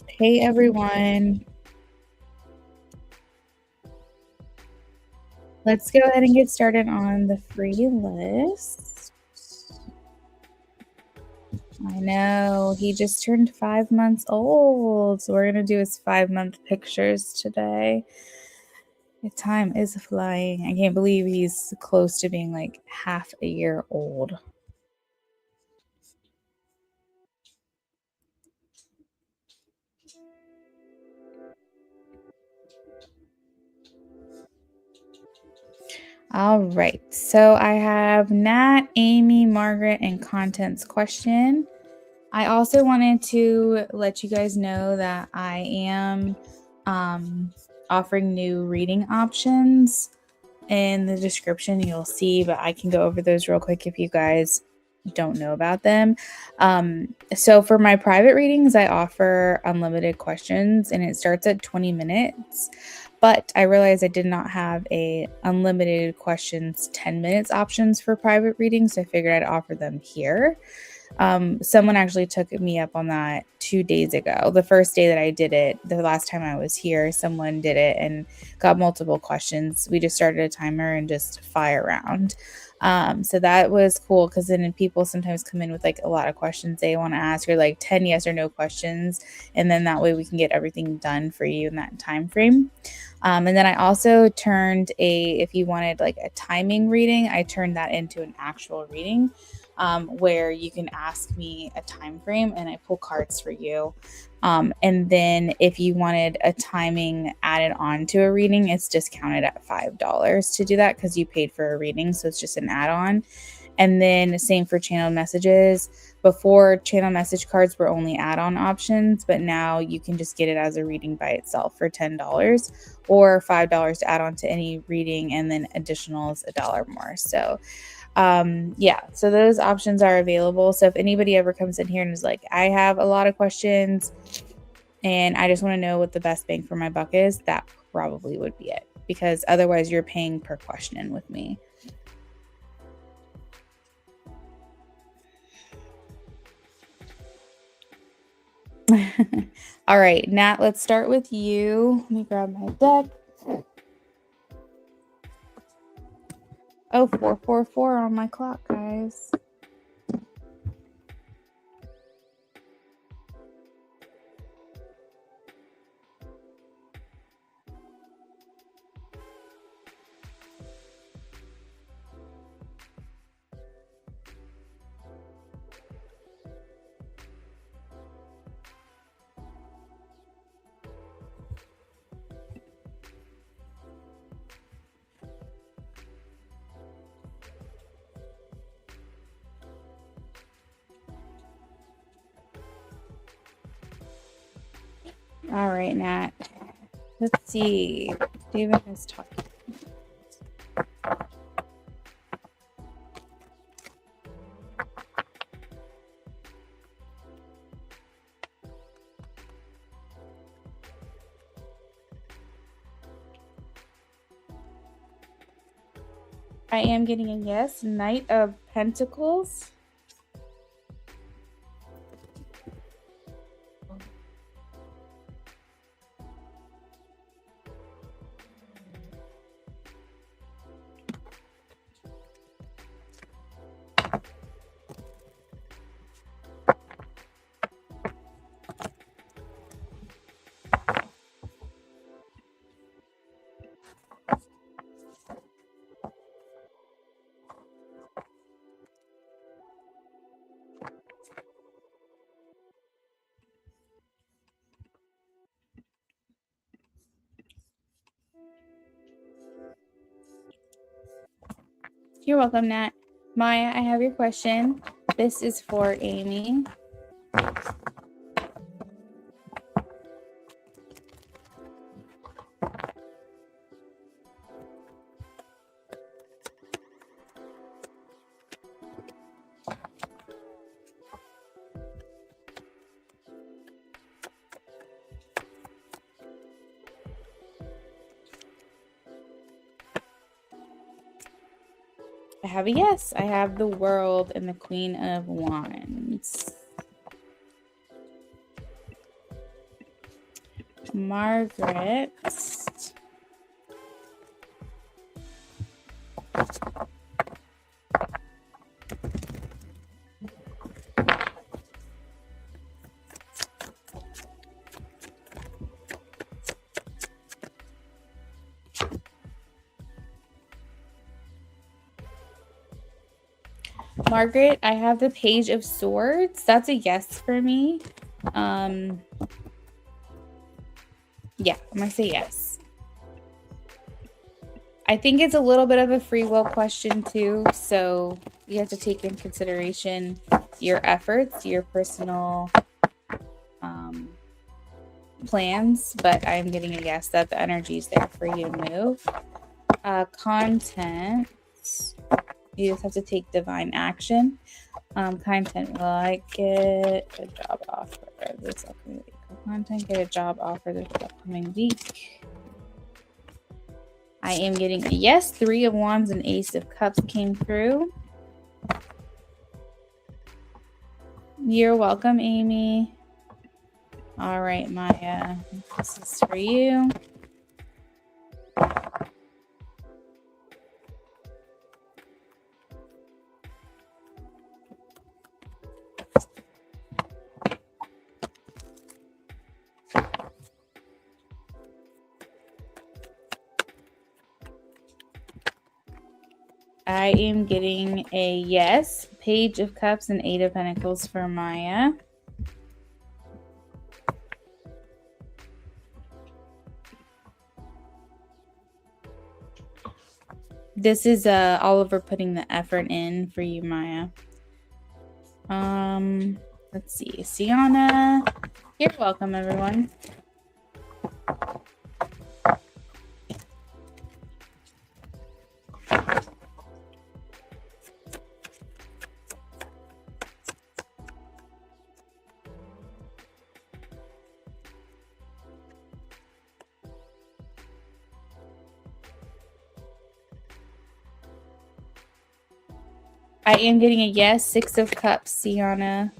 Hey everyone, let's go ahead and get started on the free list. I know he just turned 5 months old, so we're gonna do his 5 month pictures today. The time is flying. I can't believe he's close to being like half a year old. All right, so I have Nat, Amy, Margaret, and Content's question. I also wanted to let you guys know that I am offering new reading options. In the description you'll see, but I can go over those real quick if you guys don't know about them. So for my private readings, I offer unlimited questions and it starts at 20 minutes. But I realized I did not have a unlimited questions 10 minutes options for private readings, so I figured I'd offer them here. Someone actually took me up on that 2 days ago. The first day that I did it, the last time I was here, someone did it and got multiple questions. We just started a timer and just fire round. So that was cool because then people sometimes come in with like a lot of questions they want to ask, or like 10 yes or no questions, and then that way we can get everything done for you in that time frame. And then I also turned if you wanted like a timing reading, I turned that into an actual reading. Where you can ask me a time frame and I pull cards for you. And then if you wanted a timing added on to a reading, it's discounted at $5 to do that because you paid for a reading. So it's just an add-on. And then same for channel messages. Before, channel message cards were only add-on options, but now you can just get it as a reading by itself for $10 or $5 to add on to any reading, and then additional is $1 more. So yeah, so those options are available. So if anybody ever comes in here and is like, I have a lot of questions and I just want to know what the best bang for my buck is, that probably would be it, because otherwise you're paying per question with me. All right, Nat, let's start with you. Let me grab my deck. Oh, 444 on my clock, guys. All right, Nat. Let's see. David is talking. I am getting a yes. Knight of Pentacles. You're welcome, Nat. Maya, I have your question. This is for Amy. I have a yes. I have the World and the Queen of Wands. Margaret. Margaret, I have the Page of Swords. That's a yes for me. Yeah, I'm gonna say yes. I think it's a little bit of a free will question too, so you have to take in consideration your efforts, your personal plans, but I'm getting a yes that the energy is there for you to move. Content, you just have to take divine action. Content, will I get a job offer this upcoming week? Content, get a job offer this upcoming week. I am getting a yes. 3 of Wands and Ace of Cups came through. You're welcome, Amy. All right, Maya, this is for you. I am getting a yes. Page of Cups and 8 of Pentacles for Maya. This is Oliver putting the effort in for you, Maya. Let's see. Sienna. You're welcome, everyone. I am getting a yes. 6 of Cups, Sienna.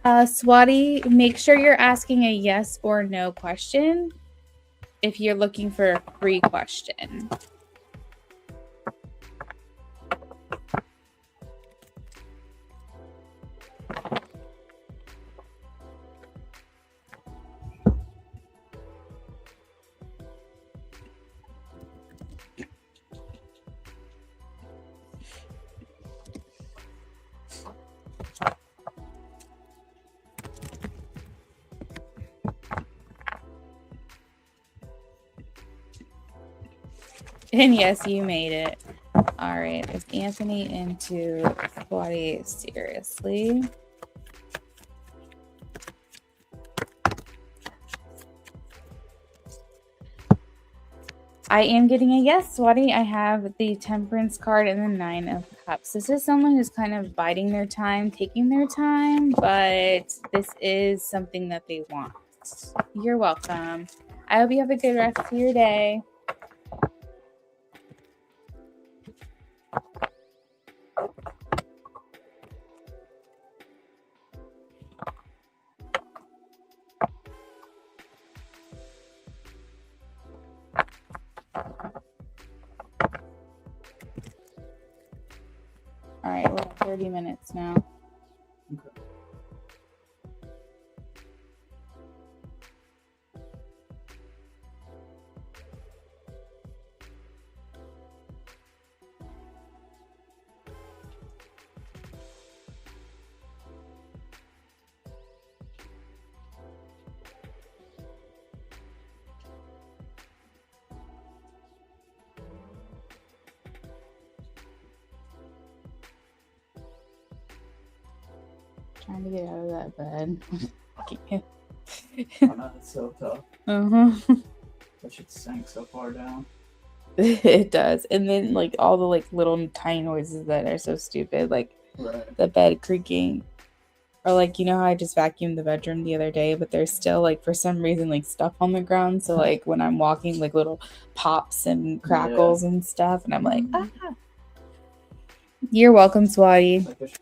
Swati, make sure you're asking a yes or no question if you're looking for a free question. And yes, you made it. All right, is Anthony into Swati seriously? I am getting a yes, Swati. I have the Temperance card and the Nine of Cups. This is someone who's kind of biding their time, taking their time, but this is something that they want. You're welcome. I hope you have a good rest of your day. All right, we're at 30 minutes now. Okay. Trying to get out of that bed. Oh, no, it's so tough. That shit sank so far down. It does. And then like all the like little tiny noises that are so stupid, like the bed creaking. Or like, you know how I just vacuumed the bedroom the other day, but there's still like for some reason like stuff on the ground. So like when I'm walking, like little pops and crackles and stuff, and I'm like, ah. You're welcome, Swati.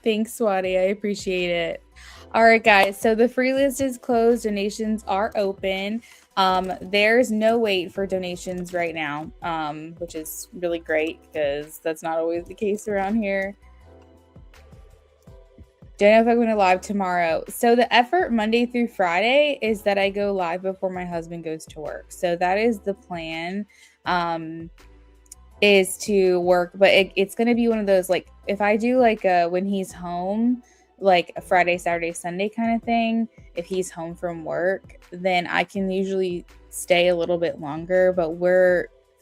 Thanks, Swati. I appreciate it. All right, guys. So the free list is closed. Donations are open. There's no wait for donations right now, which is really great because that's not always the case around here. Don't know if I'm going to live tomorrow. So the effort Monday through Friday is that I go live before my husband goes to work. So that is the plan. Is to work, but it's going to be one of those, like if I do like when he's home, like a Friday, Saturday, Sunday kind of thing, if he's home from work, then I can usually stay a little bit longer, but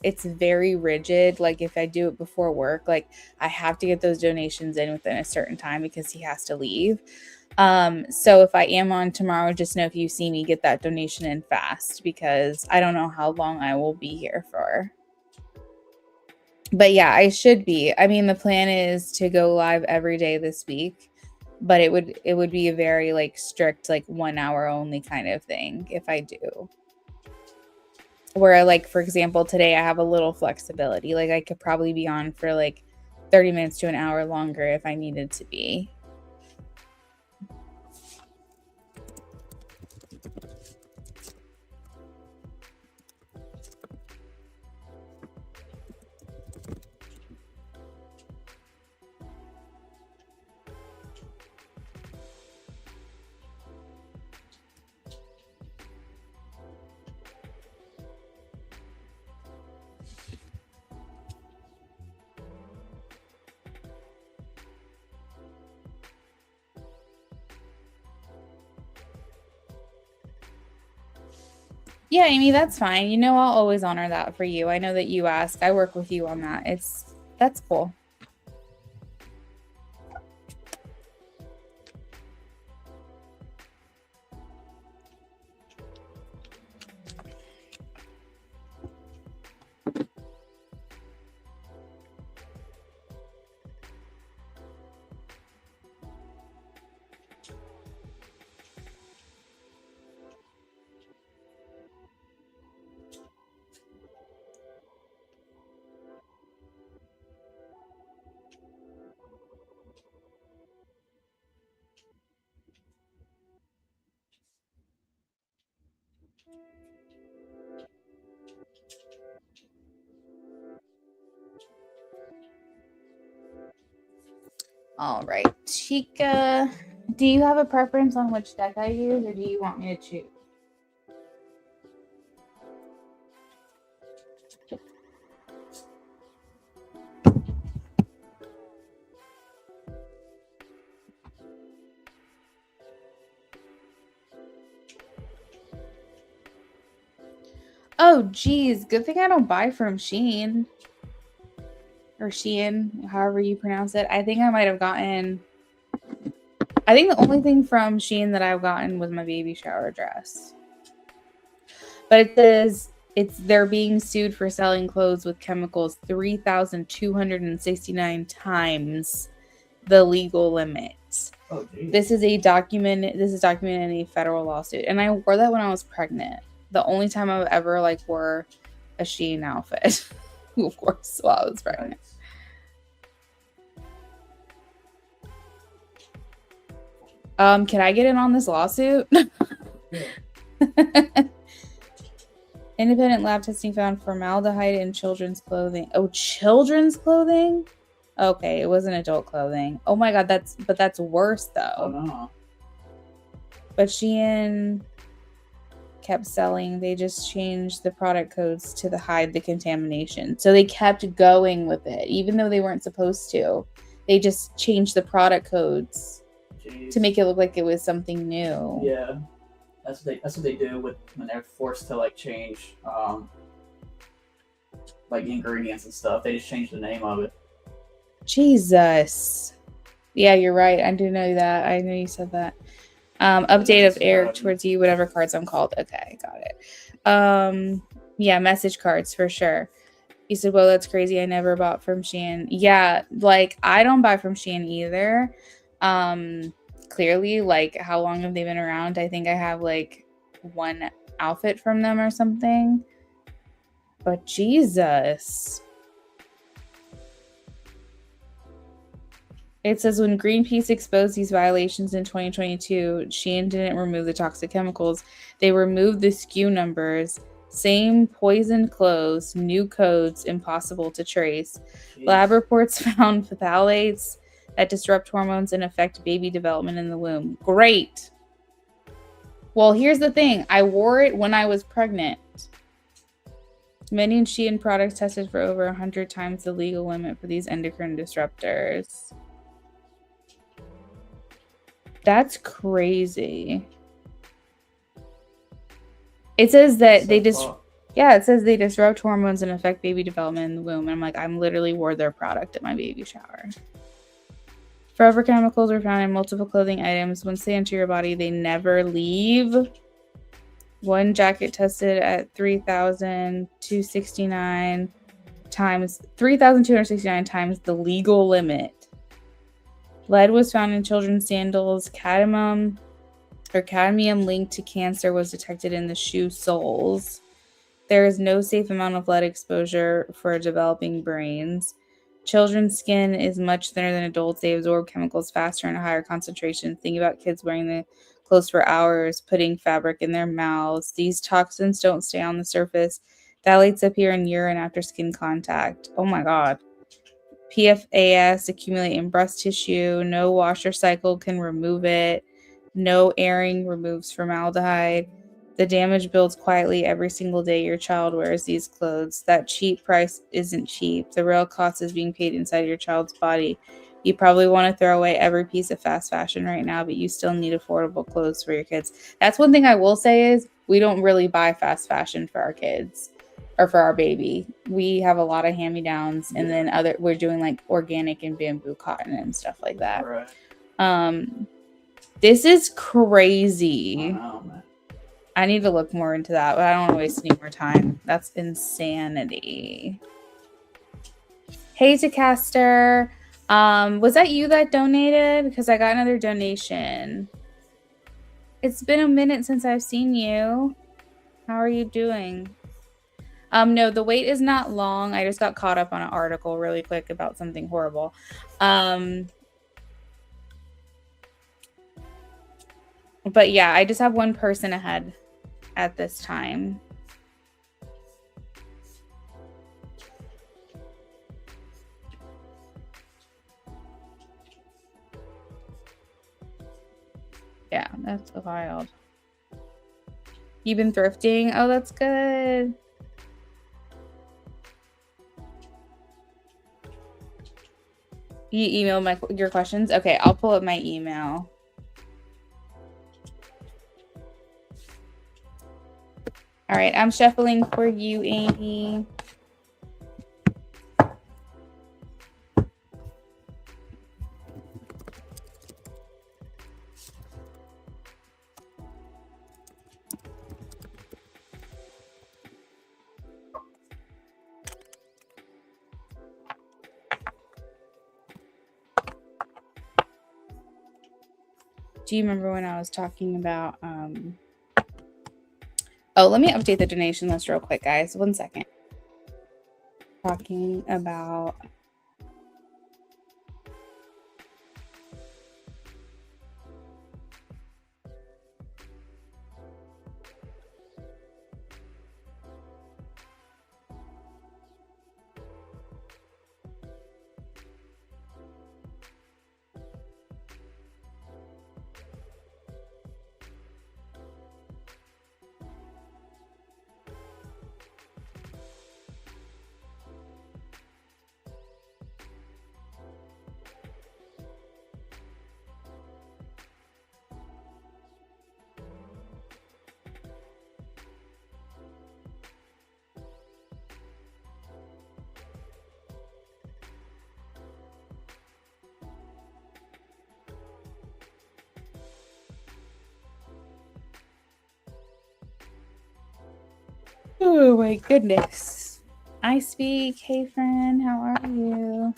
it's very rigid. Like if I do it before work, like I have to get those donations in within a certain time because he has to leave. So if I am on tomorrow, just know if you see me, get that donation in fast because I don't know how long I will be here for. But yeah, I should be. I mean, the plan is to go live every day this week, but it would be a very like strict, like 1 hour only kind of thing if I do. Where like, for example, today I have a little flexibility. Like I could probably be on for like 30 minutes to an hour longer if I needed to be. Yeah, Amy, that's fine. You know, I'll always honor that for you. I know that you ask. I work with you on that. That's cool. All right, Chica, do you have a preference on which deck I use, or do you want me to choose? Oh, geez. Good thing I don't buy from Shein. Or Shein, however you pronounce it. I think I might have gotten... I think the only thing from Shein that I've gotten was my baby shower dress. But it says they're being sued for selling clothes with chemicals 3,269 times the legal limit. Oh, geez. This is documented in a federal lawsuit. And I wore that when I was pregnant. The only time I've ever wore a Shein outfit. Of course, while I was pregnant. Can I get in on this lawsuit? Independent lab testing found formaldehyde in children's clothing. Oh, children's clothing? Okay, it wasn't adult clothing. Oh my god, that's worse though. Oh no. But Shein kept selling. They just changed the product codes to hide the contamination. So they kept going with it, even though they weren't supposed to. They just changed the product codes to make it look like it was something new. Yeah, that's what they do when they're forced to change ingredients and stuff. They just change the name of it. Jesus. Yeah, you're right. I do know that. I know you said that. Update of Eric towards you, whatever cards I'm called. Okay, got it. Yeah, message cards for sure. He said, well, that's crazy. I never bought from Shein. Yeah, I don't buy from Shein either. Clearly, how long have they been around? I think I have one outfit from them or something. But Jesus. It says when Greenpeace exposed these violations in 2022, Shein didn't remove the toxic chemicals. They removed the SKU numbers. Same poisoned clothes, new codes, impossible to trace. Jeez. Lab reports found phthalates that disrupt hormones and affect baby development in the womb. Great. Well, here's the thing. I wore it when I was pregnant. Many Shein products tested for over 100 times the legal limit for these endocrine disruptors. That's crazy. It says that it says they disrupt hormones and affect baby development in the womb. And I'm literally wore their product at my baby shower. Forever chemicals are found in multiple clothing items. Once they enter your body, they never leave. One jacket tested at 3,269 times the legal limit. Lead was found in children's sandals. Cadmium linked to cancer was detected in the shoe soles. There is no safe amount of lead exposure for developing brains. Children's skin is much thinner than adults. They absorb chemicals faster and at higher concentrations. Think about kids wearing the clothes for hours, putting fabric in their mouths. These toxins don't stay on the surface. Phthalates appear in urine after skin contact. Oh my god. PFAS accumulate in breast tissue. No washer cycle can remove it. No airing removes formaldehyde. The damage builds quietly every single day your child wears these clothes. That cheap price isn't cheap. The real cost is being paid inside your child's body. You probably want to throw away every piece of fast fashion right now, but you still need affordable clothes for your kids. That's one thing I will say is We don't really buy fast fashion for our kids or for our baby. We have a lot of hand-me-downs, and then we're doing like organic and bamboo cotton and stuff like that. Right. This is crazy. I know, man. I need to look more into that, but I don't want to waste any more time. That's insanity. Hey, Tacaster. Was that you that donated? Because I got another donation. It's been a minute since I've seen you. How are you doing? No, the wait is not long. I just got caught up on an article really quick about something horrible. But yeah, I just have one person ahead at this time. Yeah, that's wild. You've been thrifting? Oh, that's good. You emailed your questions? Okay, I'll pull up my email. All right, I'm shuffling for you, Amy. Do you remember when I was talking about oh, let me update the donation list real quick, guys. 1 second. Talking about oh my goodness. I speak. Hey, friend. How are you?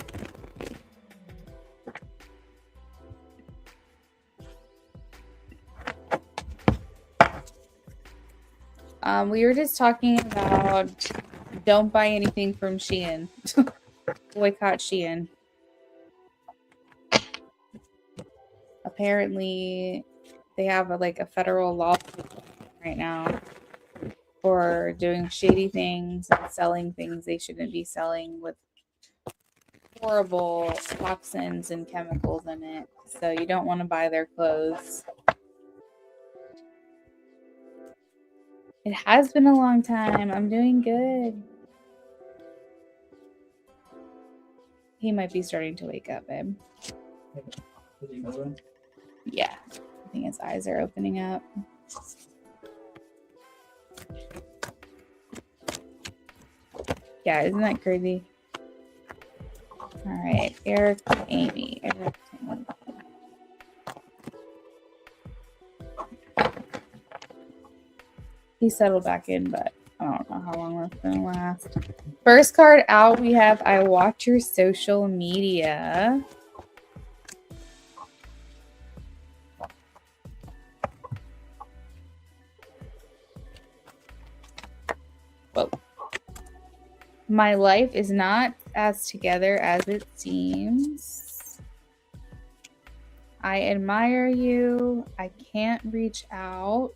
We were just talking about don't buy anything from Shein. Boycott Shein. Apparently, they have a federal law right now for doing shady things and selling things they shouldn't be selling with horrible toxins and chemicals in it. So you don't want to buy their clothes. It has been a long time. I'm doing good. He might be starting to wake up, babe. Is he moving? Yeah. I think his eyes are opening up. Yeah, isn't that crazy? All right, Eric, Amy. Eric, Amy. He settled back in, but I don't know how long that's going to last. First card out, we have I watch your social media. Whoa. My life is not as together as it seems. I admire you. I can't reach out.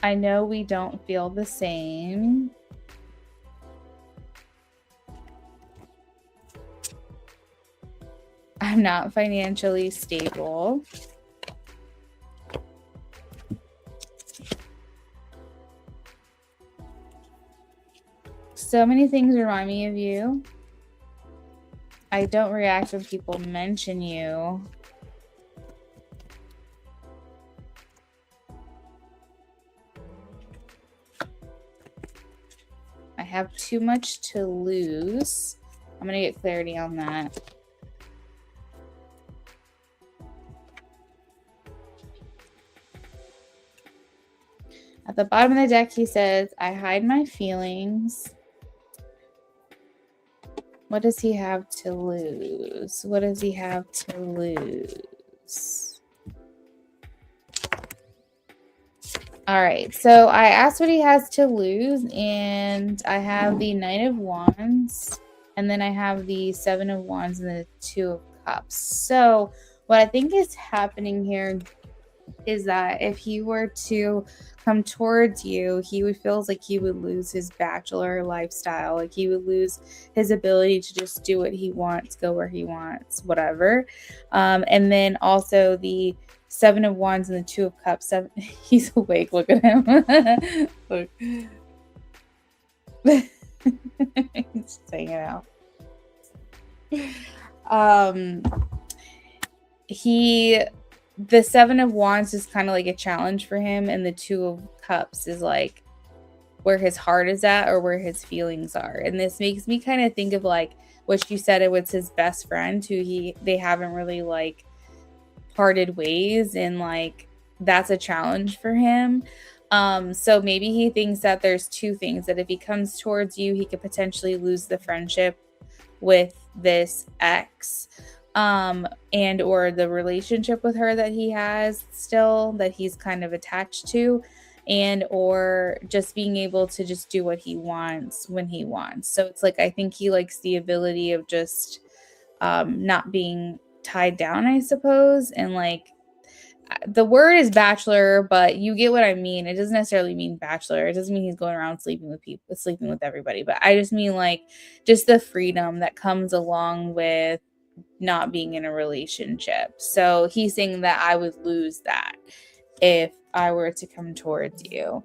I know we don't feel the same. I'm not financially stable. So many things remind me of you. I don't react when people mention you. I have too much to lose. I'm going to get clarity on that. At the bottom of the deck, he says, I hide my feelings. What does he have to lose? What does he have to lose? All right, so I asked what he has to lose, and I have the Knight of Wands, and then I have the Seven of Wands and the Two of Cups. So what I think is happening here is that if he were to come towards you, he would feels like he would lose his bachelor lifestyle. Like he would lose his ability to just do what he wants, go where he wants, whatever. And then also the Seven of Wands and the Two of Cups. He's awake. Look at him. Look. He's just hanging out. The Seven of Wands is kind of like a challenge for him, and the Two of Cups is like where his heart is at or where his feelings are. And this makes me kind of think of like what you said, it was his best friend who they haven't really like parted ways, and like that's a challenge for him. So maybe he thinks that there's two things, that if he comes towards you, he could potentially lose the friendship with this ex, and or the relationship with her that he has still, that he's kind of attached to, and or just being able to just do what he wants when he wants. So it's like I think he likes the ability of just not being tied down, I suppose. And like the word is bachelor, but you get what I mean. It doesn't necessarily mean bachelor. It doesn't mean he's going around sleeping with people, sleeping with everybody. But I just mean like just the freedom that comes along with not being in a relationship. So he's saying that I would lose that if I were to come towards you.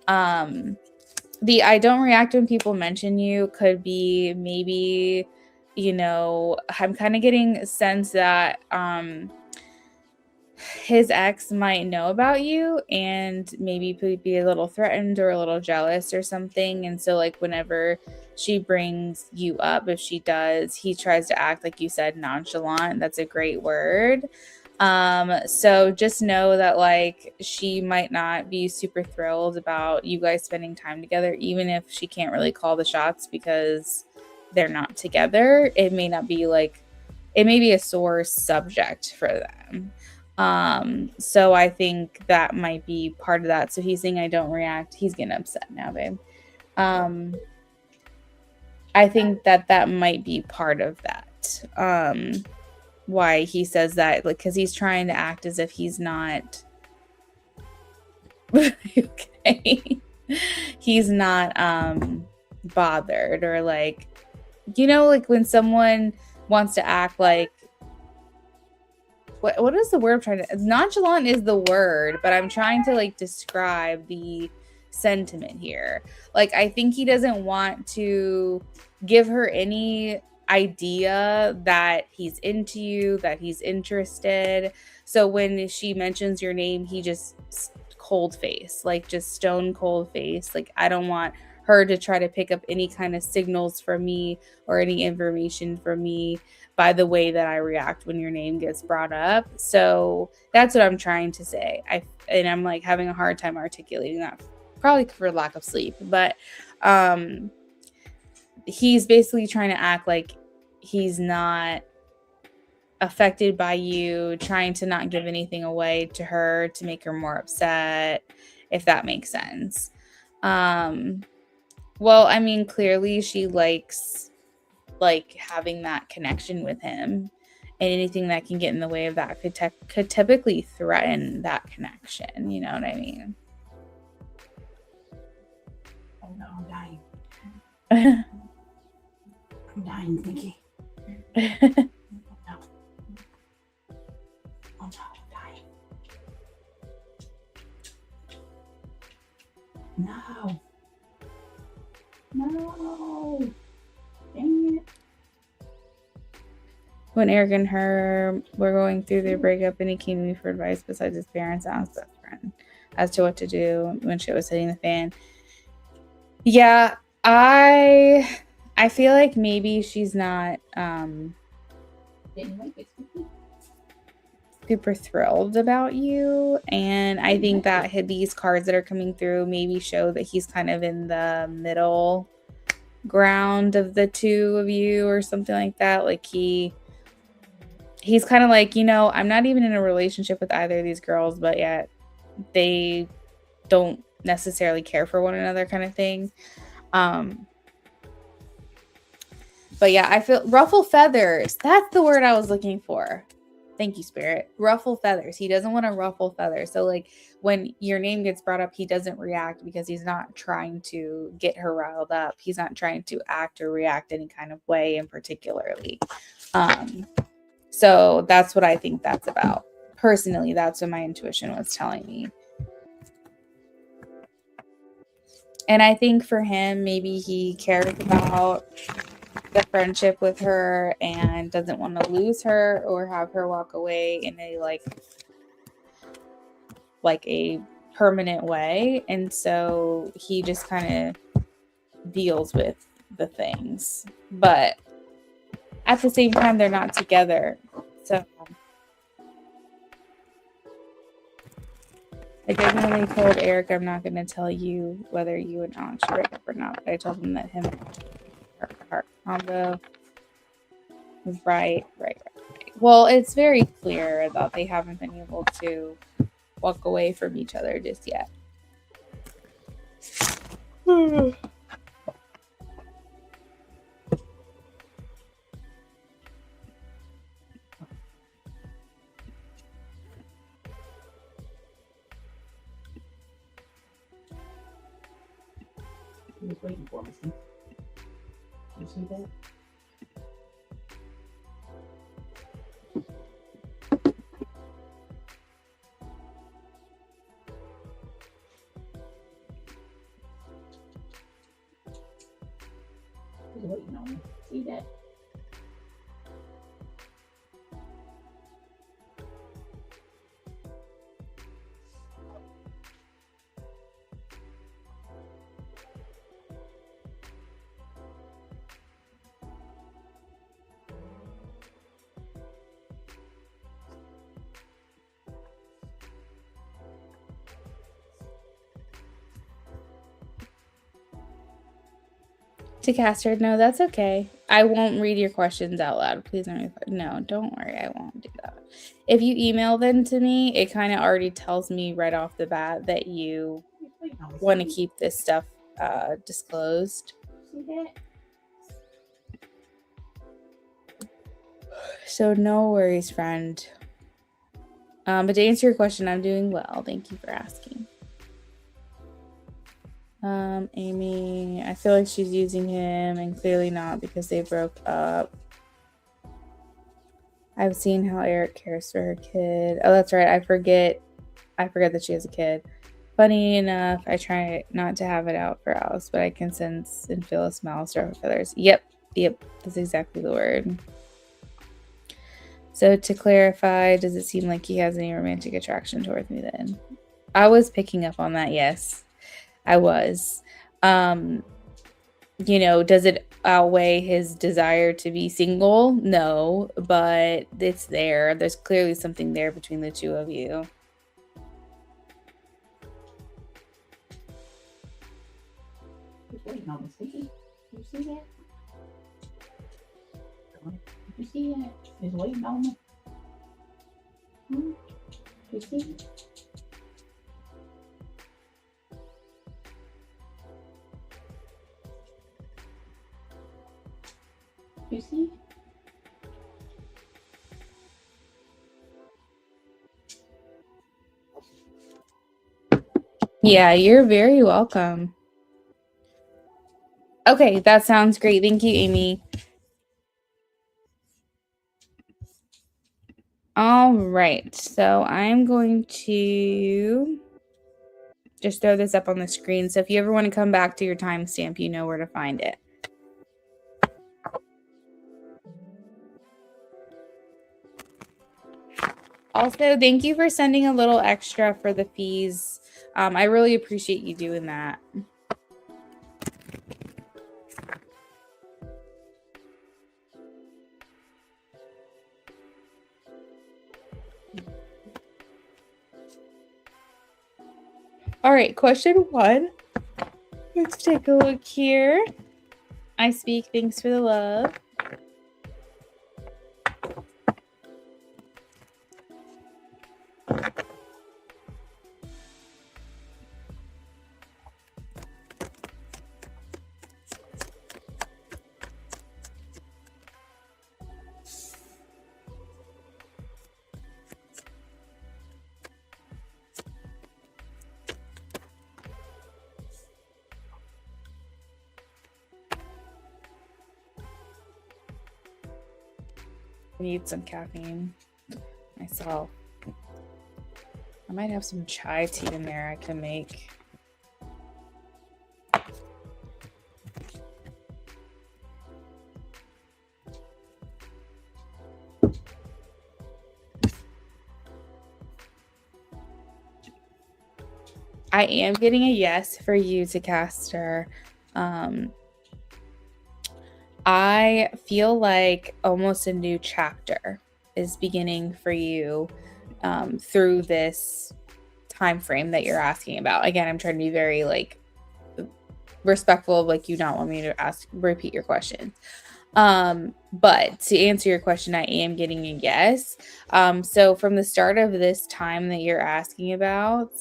The I don't react when people mention you could be maybe, you know, I'm kind of getting a sense that his ex might know about you and maybe be a little threatened or a little jealous or something. And so like whenever she brings you up, if she does, he tries to act, like you said, nonchalant. That's a great word. So just know that like she might not be super thrilled about you guys spending time together, even if she can't really call the shots because they're not together. It may not be like, it may be a sore subject for them. So I think that might be part of that. So he's saying I don't react. He's getting upset now, babe. I think that might be part of that. Why he says that, like, because he's trying to act as if he's not okay. He's not bothered, or like, you know, like when someone wants to act like, what is the word I'm trying to, nonchalant is the word, but I'm trying to like describe the sentiment here. Like I think he doesn't want to give her any idea that he's into you, that he's interested. So when she mentions your name, he just cold face, like just stone cold face. Like I don't want her to try to pick up any kind of signals from me or any information from me by the way that I react when your name gets brought up. So that's what I'm trying to say. I'm like having a hard time articulating that, probably for lack of sleep. But he's basically trying to act like he's not affected by you, trying to not give anything away to her to make her more upset, if that makes sense. Well, I mean, clearly she likes like having that connection with him, and anything that can get in the way of that could typically threaten that connection. You know what I mean? Oh no, I'm dying. I'm dying, Nikki. No. Oh no, I'm dying. No. No. Dang it. when Eric and her were going through their breakup, and he came to me for advice besides his parents and his best friend as to what to do when shit was hitting the fan. Yeah, I feel like maybe she's not super thrilled about you, and I think that these cards that are coming through maybe show that he's kind of in the middle ground of the two of you or something like that. Like he's kind of like, I'm not even in a relationship with either of these girls, but yet they don't necessarily care for one another, kind of thing. But yeah, I feel ruffle feathers. That's the word I was looking for. Thank you, Spirit. Ruffle feathers. He doesn't want to ruffle feathers. So like when your name gets brought up, he doesn't react because he's not trying to get her riled up. He's not trying to act or react any kind of way in particularly. So that's what I think that's about. Personally, that's what my intuition was telling me. And I think for him, maybe he cares about the friendship with her and doesn't want to lose her or have her walk away in a like a permanent way. And so he just kind of deals with the things. But at the same time, they're not together. So I definitely told Eric I'm not going to tell you whether you and Alex should break up or not. But I told him that him and heart combo. Right. Well, it's very clear that they haven't been able to walk away from each other just yet. He was waiting for me. See? You see that? He was waiting on me. See that? To Caster, no, that's okay. I won't read your questions out loud. Please don't. No, don't worry. I won't do that. If you email them to me, it kind of already tells me right off the bat that you want to keep this stuff disclosed. So no worries, friend. But to answer your question, I'm doing well. Thank you for asking. Amy, I feel like she's using him and clearly not because they broke up. I've seen how Eric cares for her kid. Oh, that's right. I forget that she has a kid. Funny enough, I try not to have it out for Alice, but I can sense and feel a smell start with feathers. Yep. That's exactly the word. So to clarify, does it seem like he has any romantic attraction towards me then? I was picking up on that, yes. I was. Does it outweigh his desire to be single? No, but it's there. There's clearly something there between the two of you. Waiting on me. See? You see that? You see that? He's waiting on me. You see? You see? Yeah, you're very welcome. Okay, that sounds great. Thank you, Amy. All right, so I'm going to just throw this up on the screen. So if you ever want to come back to your timestamp, you know where to find it. Also, thank you for sending a little extra for the fees. I really appreciate you doing that. All right, question 1. Let's take a look here. I speak, thanks for the love. I need some caffeine myself. I might have some chai tea in there I can make. I am getting a yes for you, Tacaster. I feel like almost a new chapter is beginning for you through this time frame that you're asking about. Again, I'm trying to be very like respectful of like you not want me to repeat your question. But to answer your question, I am getting a yes. So from the start of this time that you're asking about,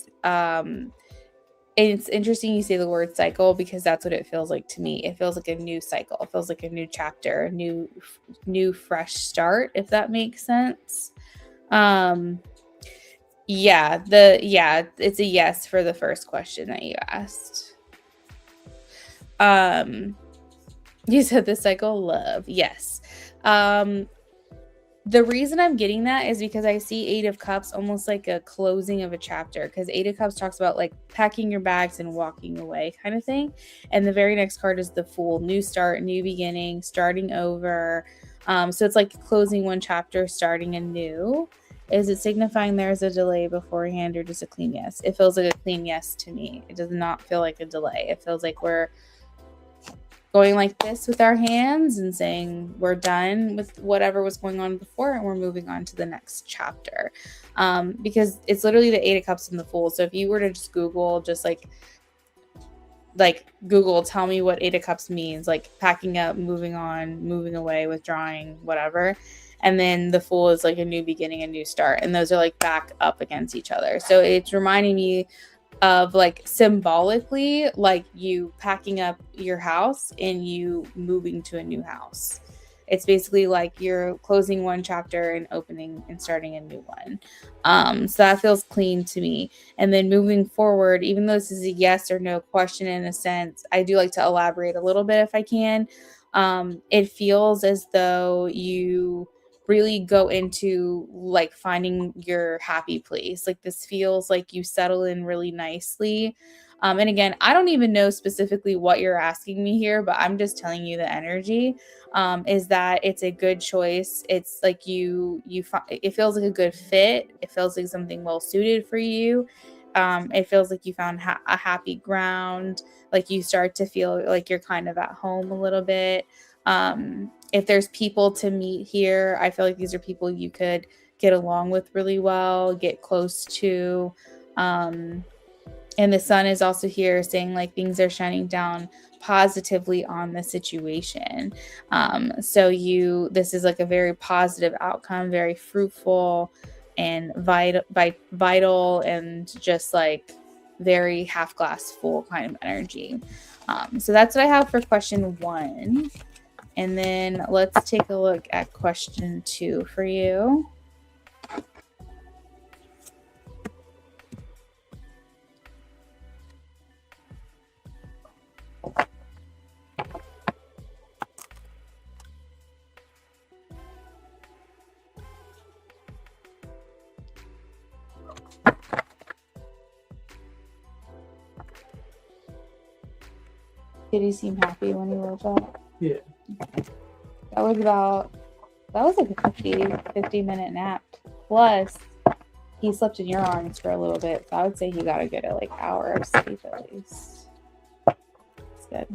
it's interesting you say the word cycle because that's what it feels like to me. It feels like a new cycle. It feels like a new chapter, a new fresh start, if that makes sense. Yeah, it's a yes for the first question that you asked. You said the cycle love. Yes. The reason I'm getting that is because I see 8 of Cups almost like a closing of a chapter, because 8 of Cups talks about like packing your bags and walking away kind of thing. And the very next card is the Fool, new start, new beginning, starting over. So it's like closing one chapter, starting anew. Is it signifying there's a delay beforehand or just a clean yes? It feels like a clean yes to me. It does not feel like a delay. It feels like we're going like this with our hands and saying we're done with whatever was going on before and we're moving on to the next chapter, because it's literally the 8 of Cups and the Fool. So if you were to just Google, just like Google, tell me what 8 of Cups means, like packing up, moving on, moving away, withdrawing, whatever. And then the Fool is like a new beginning, a new start. And those are like back up against each other. So it's reminding me of like symbolically like you packing up your house and you moving to a new house. It's basically like you're closing one chapter and opening and starting a new one. So that feels clean to me. And then moving forward, even though this is a yes or no question in a sense, I do like to elaborate a little bit if I can. It feels as though you really go into like finding your happy place. Like this feels like you settle in really nicely. And again, I don't even know specifically what you're asking me here, but I'm just telling you the energy is that it's a good choice. It's like it feels like a good fit. It feels like something well suited for you. It feels like you found a happy ground. Like you start to feel like you're kind of at home a little bit. If there's people to meet here, I feel like these are people you could get along with really well, get close to. And the sun is also here saying like things are shining down positively on the situation. So this is like a very positive outcome, very fruitful and vital and just like very half glass full kind of energy. So that's what I have for question 1. And then let's take a look at question 2 for you. Did he seem happy when he woke up? Yeah. That was like a 50-minute nap plus he slept in your arms for a little bit, so I would say he got a good like hour of sleep at least. It's good.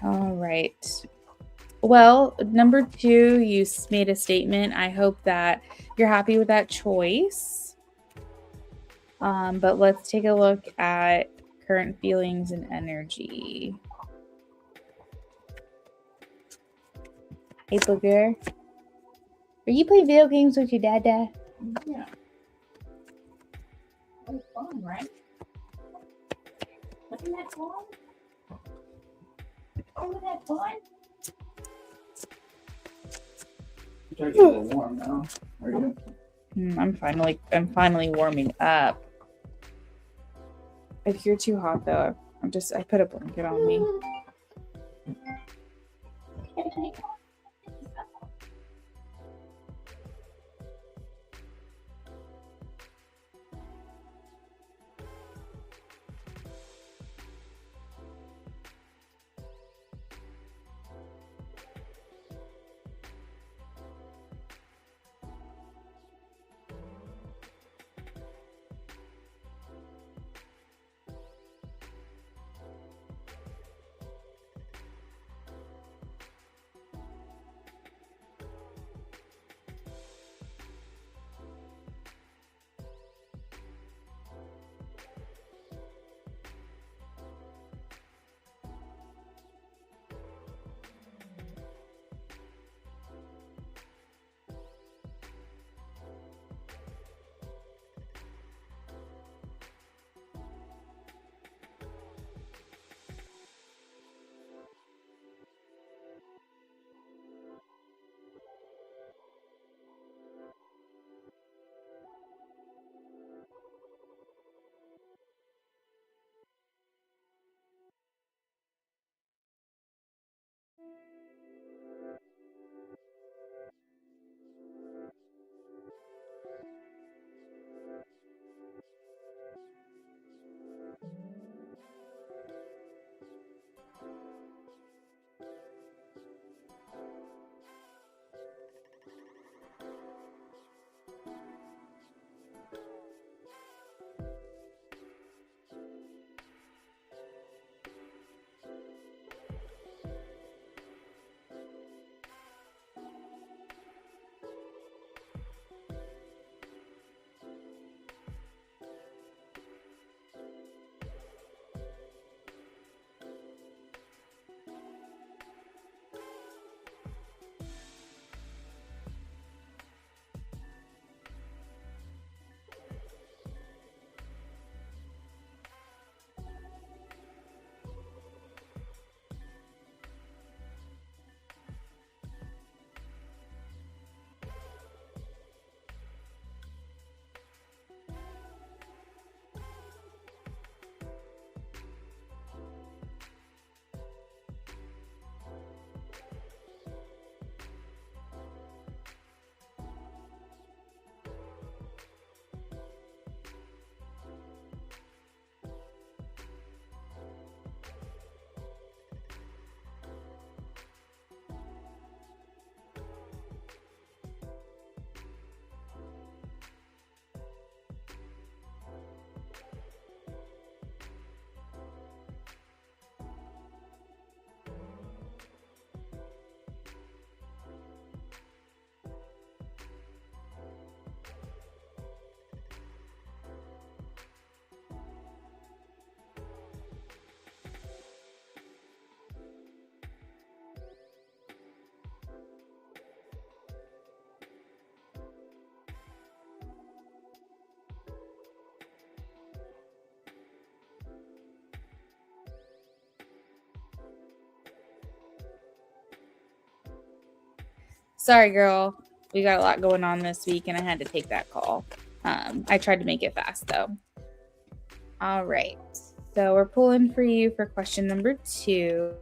All right. Well, number 2, you made a statement. I hope that you're happy with that choice. But let's take a look at current feelings and energy. Hey, Booger. Are you playing video games with your dad? Yeah. That was fun, right? Wasn't that fun? Wasn't that fun? You're getting a little warm now. Are you? I'm finally warming up. If you're too hot though, I put a blanket on me. Sorry, girl. We got a lot going on this week, and I had to take that call. I tried to make it fast, though. All right. So we're pulling for you for question number 2.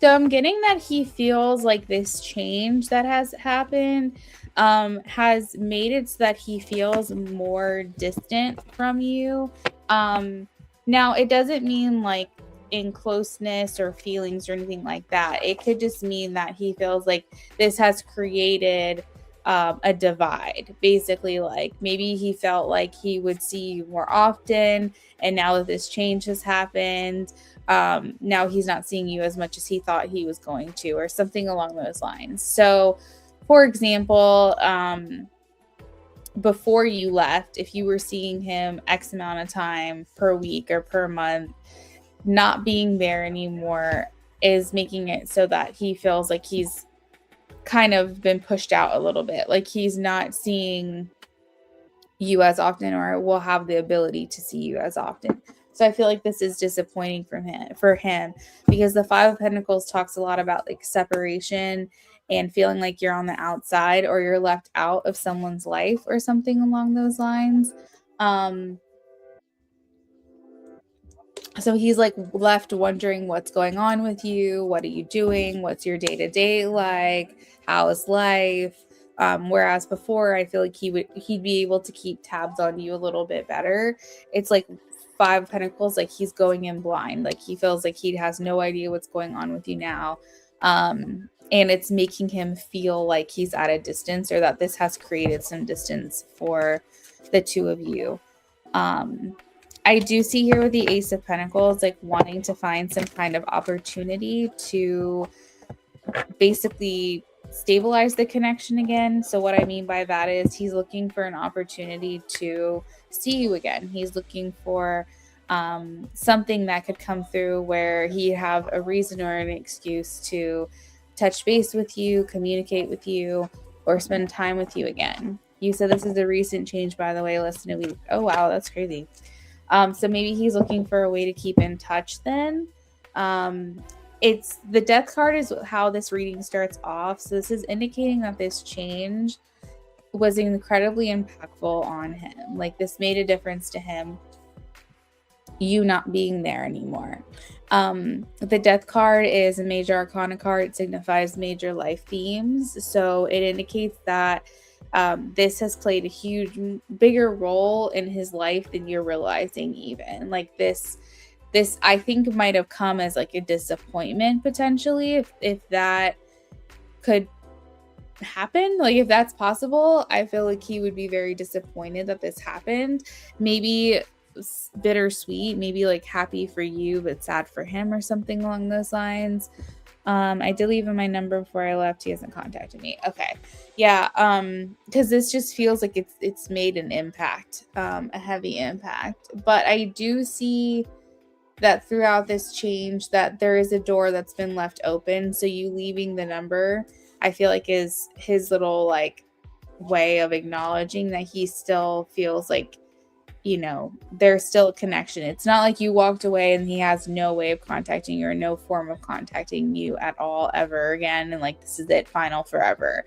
So I'm getting that he feels like this change that has happened has made it so that he feels more distant from you. Now it doesn't mean like in closeness or feelings or anything like that. It could just mean that he feels like this has created a divide. Basically, like maybe he felt like he would see you more often, and now that this change has happened, now he's not seeing you as much as he thought he was going to, or something along those lines. So, for example, before you left, if you were seeing him X amount of time per week or per month, not being there anymore is making it so that he feels like he's kind of been pushed out a little bit. Like he's not seeing you as often, or will have the ability to see you as often. So I feel like this is disappointing for him because the Five of Pentacles talks a lot about like separation and feeling like you're on the outside or you're left out of someone's life or something along those lines. So he's like left wondering what's going on with you. What are you doing? What's your day to day like? How is life? Whereas before, I feel like he'd be able to keep tabs on you a little bit better. It's like Five of Pentacles, like he's going in blind. Like he feels like he has no idea what's going on with you now. And it's making him feel like he's at a distance, or that this has created some distance for the two of you. I do see here with the Ace of Pentacles, like wanting to find some kind of opportunity to basically stabilize the connection again. So what I mean by that is he's looking for an opportunity to see you again. He's looking for something that could come through where he have a reason or an excuse to touch base with you, communicate with you, or spend time with you again. You said this is a recent change, by the way, less than a week. Oh, wow, that's crazy. So maybe he's looking for a way to keep in touch then. It's the Death card is how this reading starts off. So this is indicating that this change was incredibly impactful on him. Like this made a difference to him, you not being there anymore. The Death card is a major arcana card. It signifies major life themes. So it indicates that this has played a huge, bigger role in his life than you're realizing even. Like this I think might have come as like a disappointment potentially, if that could happen. Like if that's possible, I feel like he would be very disappointed that this happened. Maybe bittersweet, maybe like happy for you but sad for him or something along those lines. I did leave him my number before I left. He hasn't contacted me. Okay. Yeah. Because this just feels like it's made an impact, a heavy impact. But I do see that throughout this change that there is a door that's been left open. So you leaving the number, I feel like is his little like way of acknowledging that he still feels like, you know, there's still a connection. It's not like you walked away and he has no way of contacting you or no form of contacting you at all ever again. And like, this is it, final forever.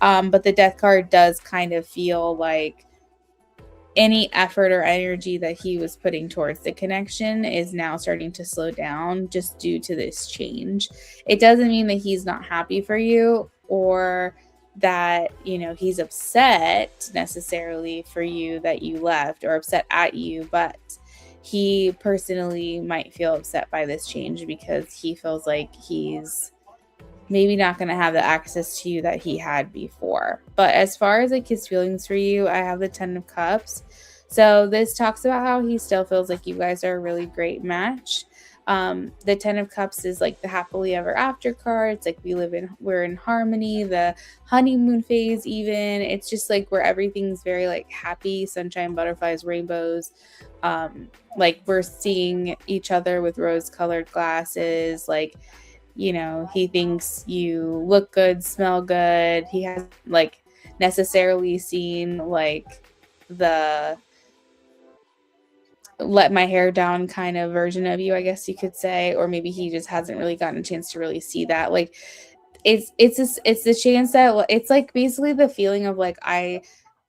But the Death card does kind of feel like any effort or energy that he was putting towards the connection is now starting to slow down just due to this change. It doesn't mean that he's not happy for you or that, you know, he's upset necessarily for you that you left or upset at you, but he personally might feel upset by this change because he feels like he's maybe not going to have the access to you that he had before. But as far as like his feelings for you, I have the 10 of Cups. So this talks about how he still feels like you guys are a really great match. The 10 of Cups is like the happily ever after card. It's like we're in harmony, the honeymoon phase even. It's just like where everything's very like happy, sunshine, butterflies, rainbows. Like we're seeing each other with rose-colored glasses. Like, you know, he thinks you look good, smell good. He hasn't like necessarily seen like the let my hair down kind of version of you, I guess you could say, or maybe he just hasn't really gotten a chance to really see that. Like it's the chance that it's like basically the feeling of like I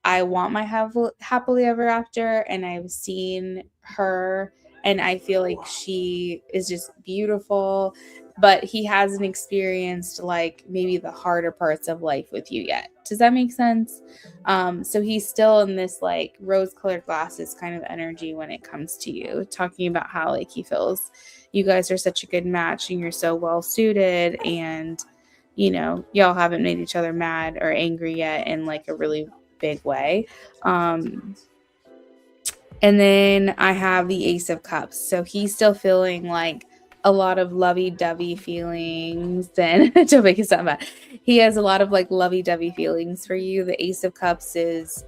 want my happily ever after, and I've seen her and I feel like she is just beautiful, but he hasn't experienced like maybe the harder parts of life with you yet. Does that make sense? So he's still in this like rose-colored glasses kind of energy when it comes to you, talking about how like he feels you guys are such a good match and you're so well suited, and y'all haven't made each other mad or angry yet in like a really big way. And then I have the Ace of Cups. So he's still feeling like a lot of lovey-dovey feelings. And don't make it sound bad. He has a lot of like lovey-dovey feelings for you. The Ace of Cups is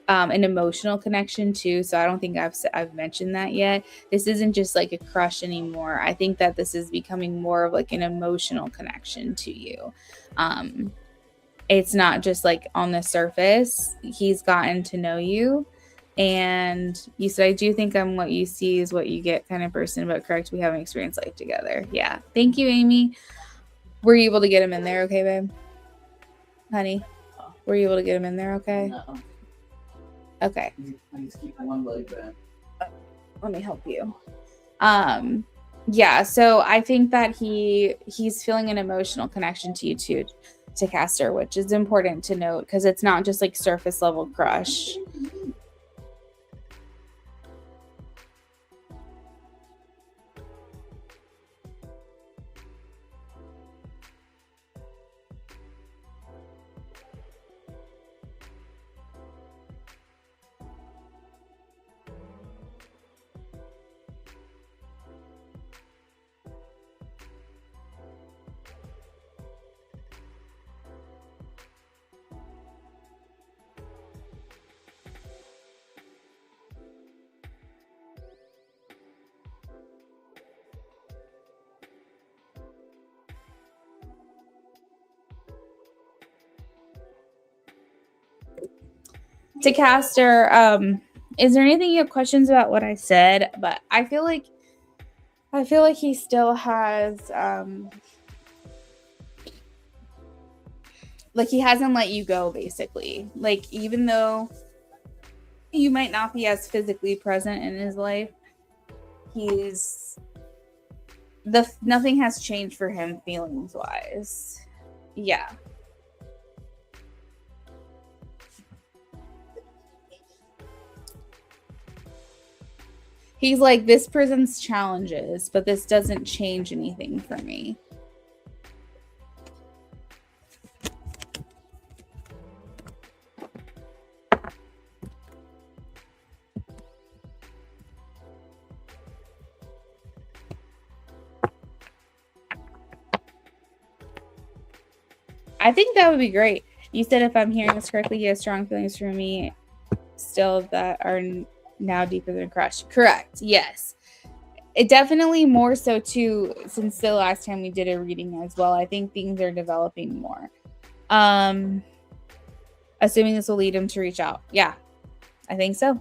an emotional connection too. So I don't think I've mentioned that yet. This isn't just like a crush anymore. I think that this is becoming more of like an emotional connection to you. It's not just like on the surface. He's gotten to know you. And you said, I do think I'm what you see is what you get kind of person, but correct, we haven't experienced life together. Yeah. Thank you, Amy. Were you able to get him in there okay, babe? Honey? Were you able to get him in there okay? No. Okay. I need to keep one leg back. Let me help you. Yeah, so I think that he's feeling an emotional connection to you too, to Castor, which is important to note because it's not just like surface level crush. To Castor, is there anything you have questions about what I said? But I feel like he still has like he hasn't let you go basically. Like even though you might not be as physically present in his life, nothing has changed for him feelings wise. Yeah. He's like, this presents challenges, but this doesn't change anything for me. I think that would be great. You said if I'm hearing this correctly, he has strong feelings for me still that are now deeper than crush. Correct. Yes. It definitely more so too since the last time we did a reading as well. I think things are developing more. Assuming this will lead him to reach out. Yeah. I think so.